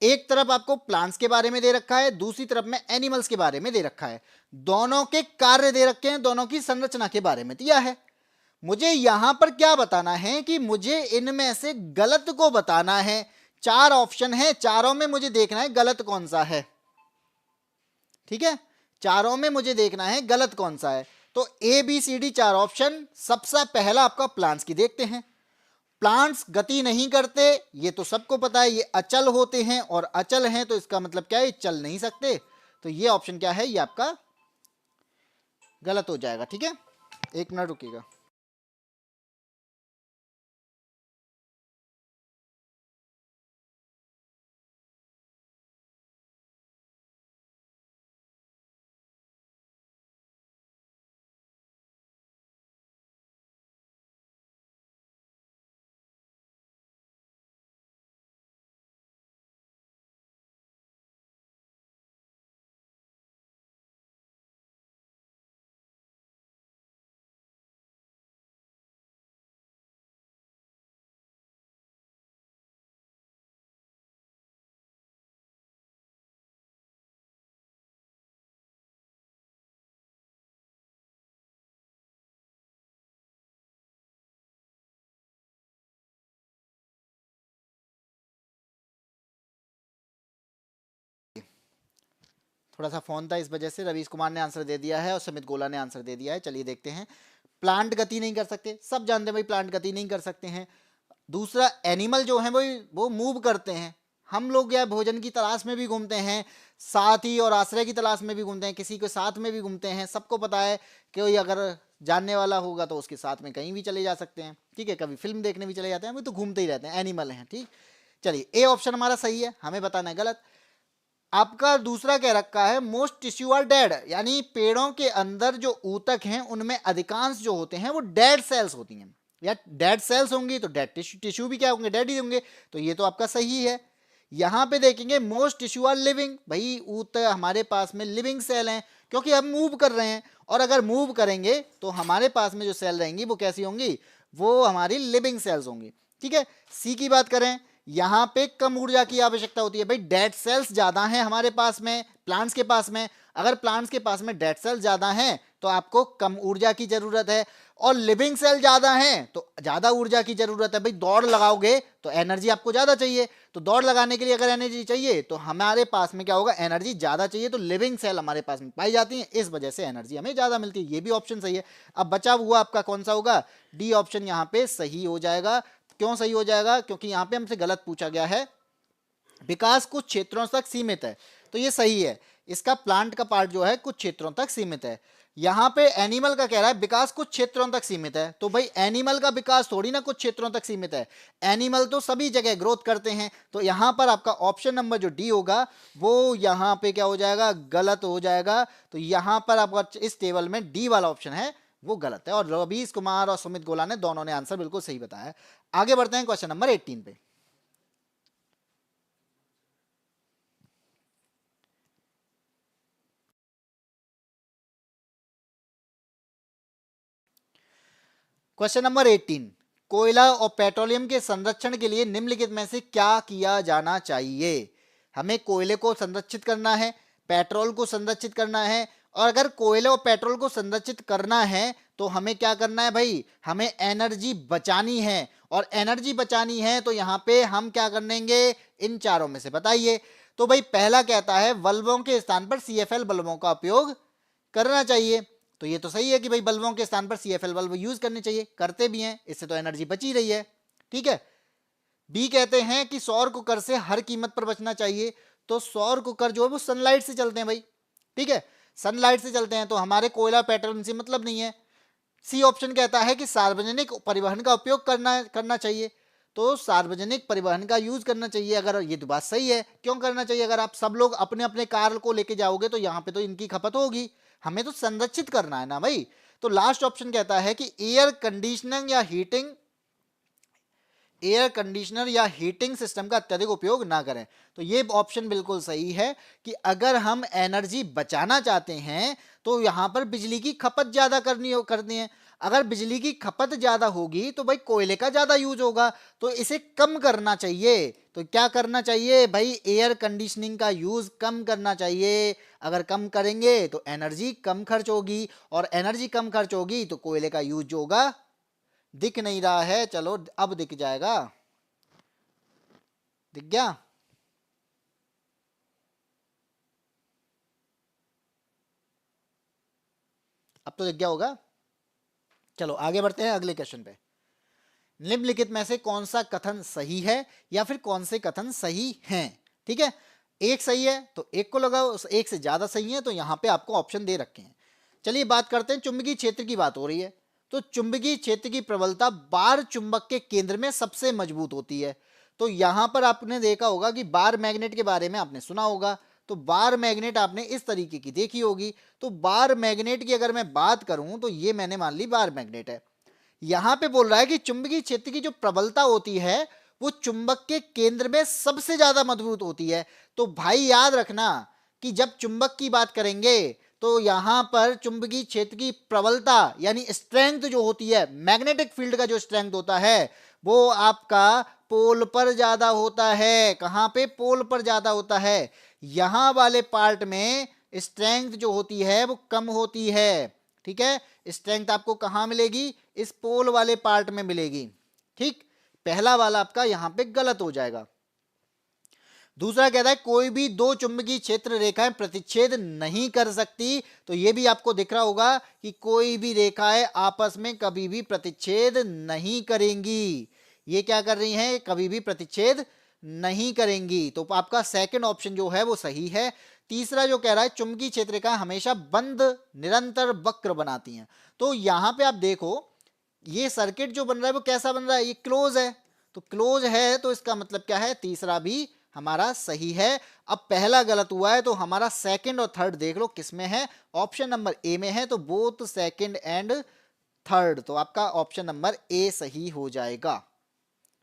एक तरफ आपको प्लांट्स के बारे में दे रखा है, दूसरी तरफ में एनिमल्स के बारे में दे रखा है। दोनों के कार्य दे रखे हैं, दोनों की संरचना के बारे में दिया है। मुझे यहां पर क्या बताना है कि मुझे इनमें से गलत को बताना है। 4 ऑप्शन है, चारों में मुझे देखना है गलत कौन सा है, ठीक है। चारों में मुझे देखना है गलत कौन सा है। तो A B C D 4 option. सबसे पहला आपका प्लांट्स की देखते हैं। प्लांट्स गति नहीं करते, ये तो सबको पता है, ये अचल होते हैं, और अचल हैं तो इसका मतलब क्या है, चल नहीं सकते। तो ये ऑप्शन क्या है, ये आपका गलत हो जाएगा, ठीक है। 1 मिनट रुकिएगा। थोड़ा सा फोन था, इस वजह से रवीश कुमार ने आंसर दे दिया है और सुमित गोला ने आंसर दे दिया है। चलिए देखते हैं। प्लांट गति नहीं कर सकते, सब जानते हैं भाई प्लांट गति नहीं कर सकते हैं। दूसरा, एनिमल जो है वो मूव करते हैं। हम लोग या भोजन की तलाश में भी घूमते हैं, साथ ही और आश्रय की तलाश में भी घूमते हैं, किसी के साथ में भी घूमते हैं। सबको पता है कि कोई अगर जानने वाला होगा तो उसके साथ में कहीं भी चले जा सकते हैं, ठीक है। कभी फिल्म देखने भी चले जाते हैं, वो तो घूमते ही रहते हैं, एनिमल हैं, ठीक। चलिए, ए ऑप्शन हमारा सही है, हमें बताना है गलत। आपका दूसरा कह रखा है मोस्ट टिश्यू आर डेड, यानी पेड़ों के अंदर जो ऊतक हैं उनमें अधिकांश जो होते हैं वो डेड सेल्स होती हैं, या डेड सेल्स होंगी तो डेड टिश्यू भी क्या होंगे, डेड ही होंगे। तो ये तो आपका सही है। यहां पे देखेंगे मोस्ट टिश्यू आर लिविंग, भाई ऊतक हमारे पास में लिविंग सेल हैं, क्योंकि हम मूव कर रहे हैं, और अगर मूव करेंगे तो हमारे पास में जो सेल रहेंगी वो कैसी होंगी, वो हमारी लिविंग सेल्स होंगी, ठीक है। सी की बात करें, यहां पे कम ऊर्जा की आवश्यकता होती है, भाई डेड सेल्स ज्यादा हैं हमारे पास में, प्लांट्स के पास में। अगर प्लांट्स के पास में डेड सेल्स ज्यादा हैं तो आपको कम ऊर्जा की जरूरत है, और लिविंग सेल ज्यादा हैं तो ज्यादा ऊर्जा की जरूरत है। भाई दौड़ लगाओगे तो एनर्जी आपको ज्यादा चाहिए, तो दौड़ लगाने के लिए अगर एनर्जी चाहिए तो हमारे पास में क्या होगा, एनर्जी ज्यादा चाहिए, तो लिविंग सेल हमारे पास में पाई जाती है, इस वजह से एनर्जी हमें ज्यादा मिलती है। ये भी ऑप्शन सही है। अब बचा हुआ आपका कौन सा होगा, डी ऑप्शन यहाँ पे सही हो जाएगा। क्यों सही हो जाएगा, क्योंकि यहां पे हमसे गलत पूछा गया है, विकास कुछ क्षेत्रों तक सीमित है, तो ये सही है। इसका प्लांट का पार्ट जो है कुछ क्षेत्रों तक सीमित है। यहां पे एनिमल का कह रहा है विकास कुछ क्षेत्रों तक सीमित है, तो भाई एनिमल का विकास थोड़ी ना कुछ क्षेत्रों तक सीमित है, एनिमल तो सभी जगह ग्रोथ करते हैं। तो यहां पर आपका ऑप्शन नंबर जो डी होगा वो यहां पे क्या हो जाएगा, गलत हो जाएगा। तो यहां पर आपका इस टेबल में डी वाला ऑप्शन है वो गलत है, और रवीश कुमार और सुमित गोला ने दोनों ने आंसर बिल्कुल सही बताया। आगे बढ़ते हैं क्वेश्चन नंबर 18 पे। क्वेश्चन नंबर 18, कोयला और पेट्रोलियम के संरक्षण के लिए निम्नलिखित में से क्या किया जाना चाहिए। हमें कोयले को संरक्षित करना है, पेट्रोल को संरक्षित करना है, और अगर कोयले और पेट्रोल को संरक्षित करना है तो हमें क्या करना है भाई, हमें एनर्जी बचानी है, और एनर्जी बचानी है तो यहां पे हम क्या कर लेंगे, इन चारों में से बताइए। तो भाई पहला कहता है बल्बों के स्थान पर CFL बल्बों का उपयोग करना चाहिए, तो ये तो सही है कि भाई बल्बों के स्थान पर CFL बल्ब यूज करने चाहिए, करते भी हैं, इससे तो एनर्जी बची रही है, ठीक है। बी कहते हैं कि सौर कुकर से हर कीमत पर बचना चाहिए, तो सौर कुकर जो है वो सनलाइट से चलते हैं भाई, ठीक है, सनलाइट से चलते हैं, तो हमारे कोयला पेट्रोल से मतलब नहीं है, सी ऑप्शन कहता है कि सार्वजनिक परिवहन का उपयोग करना चाहिए, तो सार्वजनिक परिवहन का यूज करना चाहिए। अगर ये तो बात सही है, क्यों करना चाहिए? अगर आप सब लोग अपने अपने कार को लेके जाओगे तो यहाँ पे तो इनकी खपत होगी, हमें तो संरक्षित करना है ना भाई। तो लास्ट ऑप्शन कहता है कि एयर कंडीशनर या हीटिंग सिस्टम का अत्यधिक उपयोग ना करें। तो ये ऑप्शन बिल्कुल सही है कि अगर हम एनर्जी बचाना चाहते हैं तो यहां पर बिजली की खपत ज्यादा करनी है। अगर बिजली की खपत ज्यादा होगी तो भाई कोयले का ज्यादा यूज होगा, तो इसे कम करना चाहिए। तो क्या करना चाहिए भाई? एयर कंडीशनिंग का यूज कम करना चाहिए। अगर कम करेंगे तो एनर्जी कम खर्च होगी, और एनर्जी कम खर्च होगी तो कोयले का यूज जो होगा, दिख नहीं रहा है, चलो अब दिख जाएगा, दिख गया। अब तो दिख गया होगा। चलो आगे बढ़ते हैं अगले क्वेश्चन पे। निम्नलिखित में से कौन सा कथन सही है या फिर कौन से कथन सही हैं? ठीक है, एक सही है तो एक को लगाओ, एक से ज्यादा सही है तो यहां पे आपको ऑप्शन दे रखे हैं। चलिए बात करते हैं, चुंबकीय क्षेत्र की बात हो रही है, तो चुंबकीय क्षेत्र की प्रबलता बार चुंबक के केंद्र में सबसे मजबूत होती है। तो यहां पर आपने देखा होगा कि बार मैग्नेट के बारे में आपने सुना होगा, तो बार मैग्नेट आपने इस तरीके की देखी होगी। तो बार मैग्नेट की अगर मैं बात करूं तो ये मैंने मान ली बार मैग्नेट है। यहां पे बोल रहा है कि चुंबकीय क्षेत्र की जो प्रबलता होती है वो चुंबक के केंद्र में सबसे ज्यादा मजबूत होती है। तो भाई याद रखना कि जब चुंबक की बात करेंगे तो यहां पर चुंबकीय क्षेत्र की प्रबलता यानी स्ट्रेंथ जो होती है, मैग्नेटिक फील्ड का जो स्ट्रेंथ होता है वो आपका पोल पर ज्यादा होता है। कहां पे? पोल पर ज्यादा होता है। यहां वाले पार्ट में स्ट्रेंथ जो होती है वो कम होती है। ठीक है, स्ट्रेंथ आपको कहां मिलेगी? इस पोल वाले पार्ट में मिलेगी। ठीक, पहला वाला आपका यहां पे गलत हो जाएगा। दूसरा कहता है कोई भी दो चुंबकीय क्षेत्र रेखाएं प्रतिच्छेद नहीं कर सकती। तो यह भी आपको दिख रहा होगा कि कोई भी रेखाएं आपस में कभी भी प्रतिच्छेद नहीं करेंगी। ये क्या कर रही हैं? कभी भी प्रतिच्छेद नहीं करेंगी। तो आपका सेकंड ऑप्शन जो है वो सही है। तीसरा जो कह रहा है चुंबकीय क्षेत्र रेखा हमेशा बंद निरंतर वक्र बनाती हैं। तो यहां पे आप देखो ये सर्किट जो बन रहा है वो कैसा बन रहा है? ये क्लोज है, तो क्लोज है तो इसका मतलब क्या है? तीसरा भी हमारा सही है। अब पहला गलत हुआ है तो हमारा सेकंड और थर्ड देख लो किसमें है। ऑप्शन नंबर ए में है, तो बोथ सेकंड एंड थर्ड, तो आपका ऑप्शन नंबर ए सही हो जाएगा।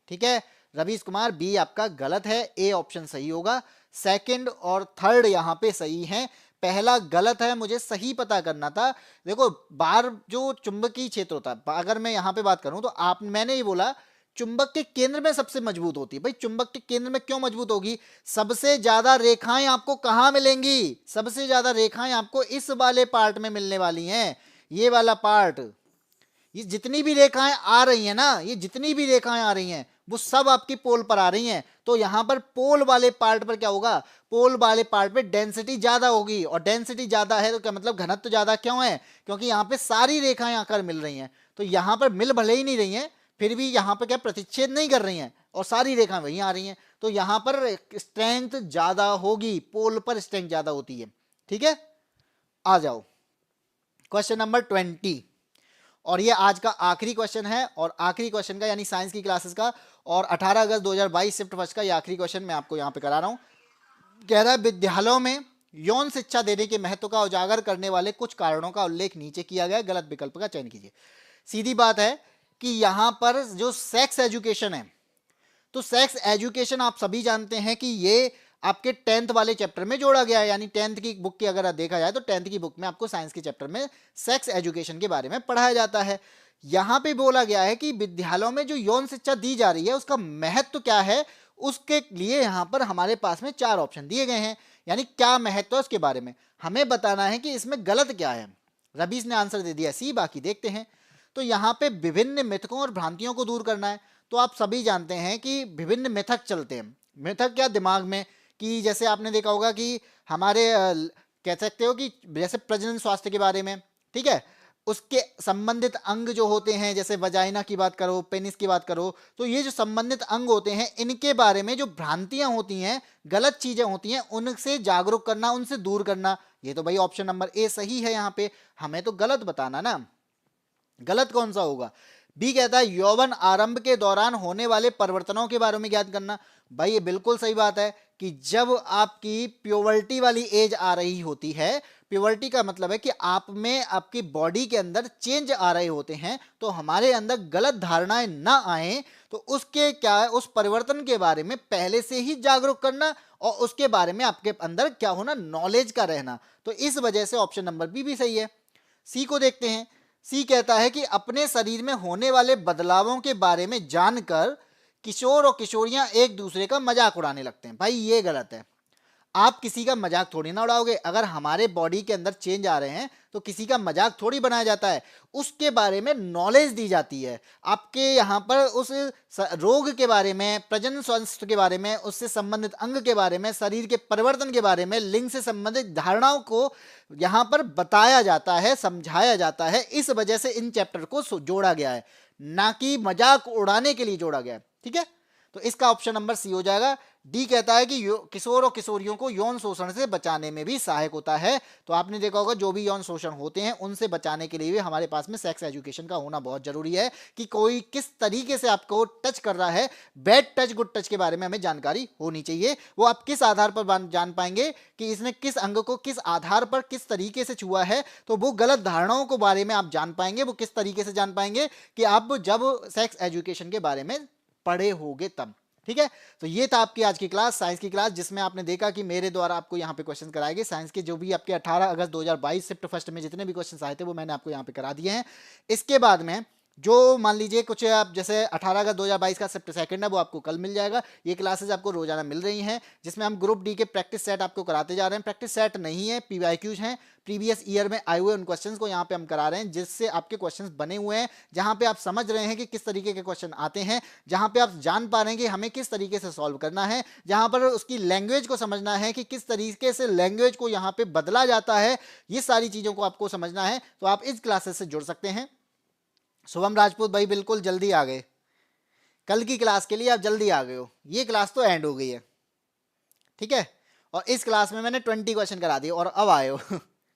ठीक है, रवीश कुमार बी आपका गलत है, ए ऑप्शन सही होगा। सेकंड और थर्ड यहां पे सही है, पहला गलत है। मुझे सही पता करना था। देखो बार जो चुंबकीय क्षेत्र होता है, अगर मैं यहां पे बात करूं तो मैंने ये बोला चुंबक के केंद्र में सबसे मजबूत होती है। भाई चुंबक के केंद्र में क्यों मजबूत होगी? सबसे ज्यादा रेखाएं आपको कहां मिलेंगी? सबसे ज्यादा रेखाएं आपको इस वाले पार्ट में मिलने वाली हैं। ये वाला पार्ट, ये जितनी भी रेखाएं आ रही हैं ना, ये जितनी भी रेखाएं आ रही हैं वो सब आपकी पोल पर आ रही हैं। तो यहां पर पोल वाले पार्ट पर क्या होगा? पोल वाले पार्ट पे डेंसिटी ज्यादा होगी, और डेंसिटी ज्यादा है तो क्या मतलब घनत्व ज्यादा क्यों है? क्योंकि यहां पे सारी रेखाएं आकर मिल रही हैं। तो यहां पर मिल भले ही नहीं रही हैं, फिर भी यहां पर क्या प्रतिच्छेद नहीं कर रही हैं, और सारी रेखाएं वहीं आ रही हैं। तो यहां पर स्ट्रेंथ ज्यादा होगी, पोल पर स्ट्रेंथ ज्यादा होती है। ठीक है, आ जाओ क्वेश्चन नंबर 20, और ये आज का आखिरी क्वेश्चन है, और आखिरी क्वेश्चन का यानी साइंस की क्लासेस का, और 18 अगस्त 2022 शिफ्ट फर्स्ट का ये आखिरी क्वेश्चन मैं आपको यहाँ पे करा रहा हूँ। कह रहा है विद्यालयों में यौन शिक्षा देने के महत्व का उजागर करने वाले कुछ कारणों का उल्लेख नीचे किया गया, गलत विकल्प का चयन कीजिए। सीधी बात है कि यहाँ पर जो सेक्स एजुकेशन है, तो सेक्स एजुकेशन आप सभी जानते हैं कि ये आपके 10th वाले चैप्टर में जोड़ा गया है। यानी 10th की बुक की अगर देखा जाए तो 10th की बुक में आपको साइंस के चैप्टर में सेक्स एजुकेशन के बारे में पढ़ाया जाता है। यहां पे बोला गया है कि विद्यालयों में जो यौन शिक्षा दी जा रही है उसका महत्व क्या है, उसके लिए यहां पर हमारे पास में 4 ऑप्शन दिए गए हैं। यानी क्या महत्व है उसके बारे में हमें बताना है कि इसमें गलत क्या है। रबीश ने आंसर दे दिया सी, बाकी देखते हैं। तो यहाँ पे विभिन्न मिथकों और भ्रांतियों को दूर करना है। तो आप सभी जानते हैं कि विभिन्न मिथक चलते हैं। मिथक क्या? दिमाग में, कि जैसे आपने देखा होगा कि हमारे कह सकते हो कि जैसे प्रजनन स्वास्थ्य के बारे में, ठीक है, उसके संबंधित अंग जो होते हैं, जैसे वजाइना की बात करो, पेनिस की बात करो, तो ये जो संबंधित अंग होते हैं इनके बारे में जो भ्रांतियां होती हैं, गलत चीजें होती हैं, उनसे जागरूक करना, उनसे दूर करना। ये तो भाई ऑप्शन नंबर ए सही है। यहाँ पे हमें तो गलत बताना ना। गलत कौन सा होगा? बी कहता है यौवन आरंभ के दौरान होने वाले परिवर्तनों के बारे में ज्ञात करना। भाई ये बिल्कुल सही बात है कि जब आपकी प्योवर्टी वाली एज आ रही होती है, प्योवर्टी का मतलब है कि आप में, आपकी बॉडी के अंदर चेंज आ रहे होते हैं, तो हमारे अंदर गलत धारणाएं ना आए, तो उसके क्या है, उस परिवर्तन के बारे में पहले से ही जागरूक करना और उसके बारे में आपके अंदर क्या होना, नॉलेज का रहना। तो इस वजह से ऑप्शन नंबर बी भी सही है। सी को देखते हैं। सी कहता है कि अपने शरीर में होने वाले बदलावों के बारे में जानकर किशोर और किशोरियां एक दूसरे का मजाक उड़ाने लगते हैं। भाई ये गलत है। आप किसी का मजाक थोड़ी ना उड़ाओगे। अगर हमारे बॉडी के अंदर चेंज आ रहे हैं तो किसी का मजाक थोड़ी बनाया जाता है, उसके बारे में नॉलेज दी जाती है। आपके यहाँ पर उस रोग के बारे में, प्रजनन स्वास्थ्य के बारे में, उससे संबंधित अंग के बारे में, शरीर के परिवर्तन के बारे में, लिंग से संबंधित धारणाओं को यहाँ पर बताया जाता है, समझाया जाता है। इस वजह से इन चैप्टर को जोड़ा गया है, ना कि मजाक उड़ाने के लिए जोड़ा गया है। ठीक है, तो इसका ऑप्शन नंबर सी हो जाएगा। डी कहता है कि किशोर और किशोरियों को यौन शोषण से बचाने में भी सहायक होता है। तो आपने देखा होगा जो भी यौन शोषण होते हैं उनसे बचाने के लिए भी हमारे पास में सेक्स एजुकेशन का होना बहुत जरूरी है, कि कोई किस तरीके से आपको टच कर रहा है, बैड टच गुड टच के बारे में हमें जानकारी होनी चाहिए। वो आप किस आधार पर जान पाएंगे कि इसने किस अंग को किस आधार पर किस तरीके से छुआ है, तो वो गलत धारणाओं के बारे में आप जान पाएंगे। वो किस तरीके से जान पाएंगे कि आप जब सेक्स एजुकेशन के बारे में पढ़े होगे तब। ठीक है, तो ये था आपकी आज की क्लास, साइंस की क्लास, जिसमें आपने देखा कि मेरे द्वारा आपको यहाँ पे क्वेश्चन कराए गए साइंस के। जो भी आपके 18 अगस्त 2022 शिफ्ट फर्स्ट में जितने भी क्वेश्चन आए थे वो मैंने आपको यहाँ पे करा दिए हैं। इसके बाद में जो मान लीजिए कुछ आप जैसे 18 अगस्त 2022 का शिफ्ट सेकंड है वो आपको कल मिल जाएगा। ये क्लासेस आपको रोजाना मिल रही हैं, जिसमें हम ग्रुप डी के प्रैक्टिस सेट आपको कराते जा रहे हैं। प्रैक्टिस सेट नहीं है, पीवाईक्यूज हैं, प्रीवियस ईयर में आए हुए उन क्वेश्चंस को यहाँ पे हम करा रहे हैं, जिससे आपके क्वेश्चंस बने हुए हैं, जहाँ पे आप समझ रहे हैं कि किस तरीके के क्वेश्चन आते हैं, जहाँ पे आप जान पा रहे हैं कि हमें किस तरीके से सॉल्व करना है, जहाँ पर उसकी लैंग्वेज को समझना है कि किस तरीके से लैंग्वेज को यहाँ पे बदला जाता है। ये सारी चीज़ों को आपको समझना है, तो आप इस क्लासेस से जुड़ सकते हैं। शुभम राजपूत भाई बिल्कुल जल्दी आ गए, कल की क्लास के लिए आप जल्दी आ गए हो। ये क्लास तो एंड हो गई है, ठीक है, और इस क्लास में मैंने 20 क्वेश्चन करा दिए और अब आए हो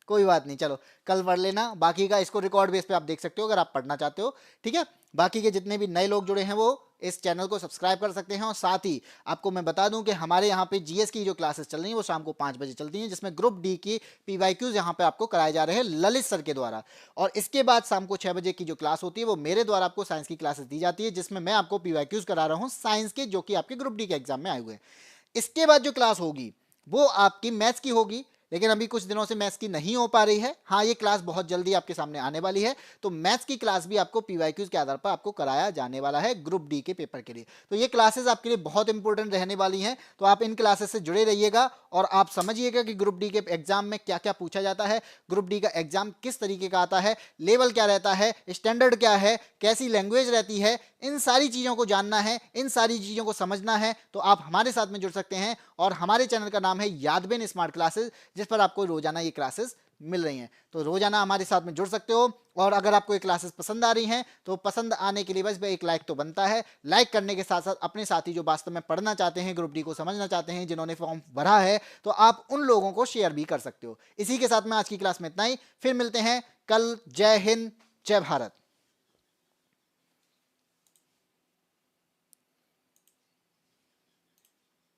कोई बात नहीं, चलो कल पढ़ लेना। बाकी का इसको रिकॉर्ड बेस पे आप देख सकते हो अगर आप पढ़ना चाहते हो। ठीक है, बाकी के जितने भी नए लोग जुड़े हैं वो इस चैनल को सब्सक्राइब कर सकते हैं। और साथ ही आपको मैं बता दूं कि हमारे यहाँ पे जीएस की जो क्लासेस चल रही हैं वो शाम को 5 बजे चलती हैं, जिसमें ग्रुप डी की पीवाईक्यूज यहाँ पे आपको कराए जा रहे हैं ललित सर के द्वारा। और इसके बाद शाम को 6 बजे की जो क्लास होती है वो मेरे द्वारा आपको साइंस की क्लासेस दी जाती है, जिसमें मैं आपको पीवाईक्यूज करा रहा हूँ साइंस के, जो कि आपके ग्रुप डी के एग्जाम में आए हुए हैं। इसके बाद जो क्लास होगी वो आपकी मैथ्स की होगी, लेकिन अभी कुछ दिनों से मैथ्स की नहीं हो पा रही है। हाँ, ये क्लास बहुत जल्दी आपके सामने आने वाली है, तो मैथ्स की क्लास भी आपको पीवाईक्यूज के आधार पर आपको कराया जाने वाला है ग्रुप डी के पेपर के लिए। तो ये क्लासेस आपके लिए बहुत इंपॉर्टेंट रहने वाली हैं, तो आप इन क्लासेस से जुड़े रहिएगा और आप समझिएगा कि ग्रुप डी के एग्जाम में क्या क्या पूछा जाता है, ग्रुप डी का एग्जाम किस तरीके का आता है, लेवल क्या रहता है, स्टैंडर्ड क्या है, कैसी लैंग्वेज रहती है, इन सारी चीज़ों को जानना है, इन सारी चीज़ों को समझना है, तो आप हमारे साथ में जुड़ सकते हैं। और हमारे चैनल का नाम है यादवेन स्मार्ट क्लासेस, जिस पर आपको रोजाना ये क्लासेस मिल रही हैं, तो रोजाना हमारे साथ में जुड़ सकते हो। और अगर आपको ये क्लासेस पसंद आ रही हैं तो पसंद आने के लिए बस एक लाइक तो बनता है। लाइक करने के साथ साथ अपने साथी जो वास्तव में पढ़ना चाहते हैं, ग्रुप डी को समझना चाहते हैं, जिन्होंने फॉर्म भरा है, तो आप उन लोगों को शेयर भी कर सकते हो। इसी के साथ में आज की क्लास में इतना ही, फिर मिलते हैं कल। जय हिंद, जय भारत।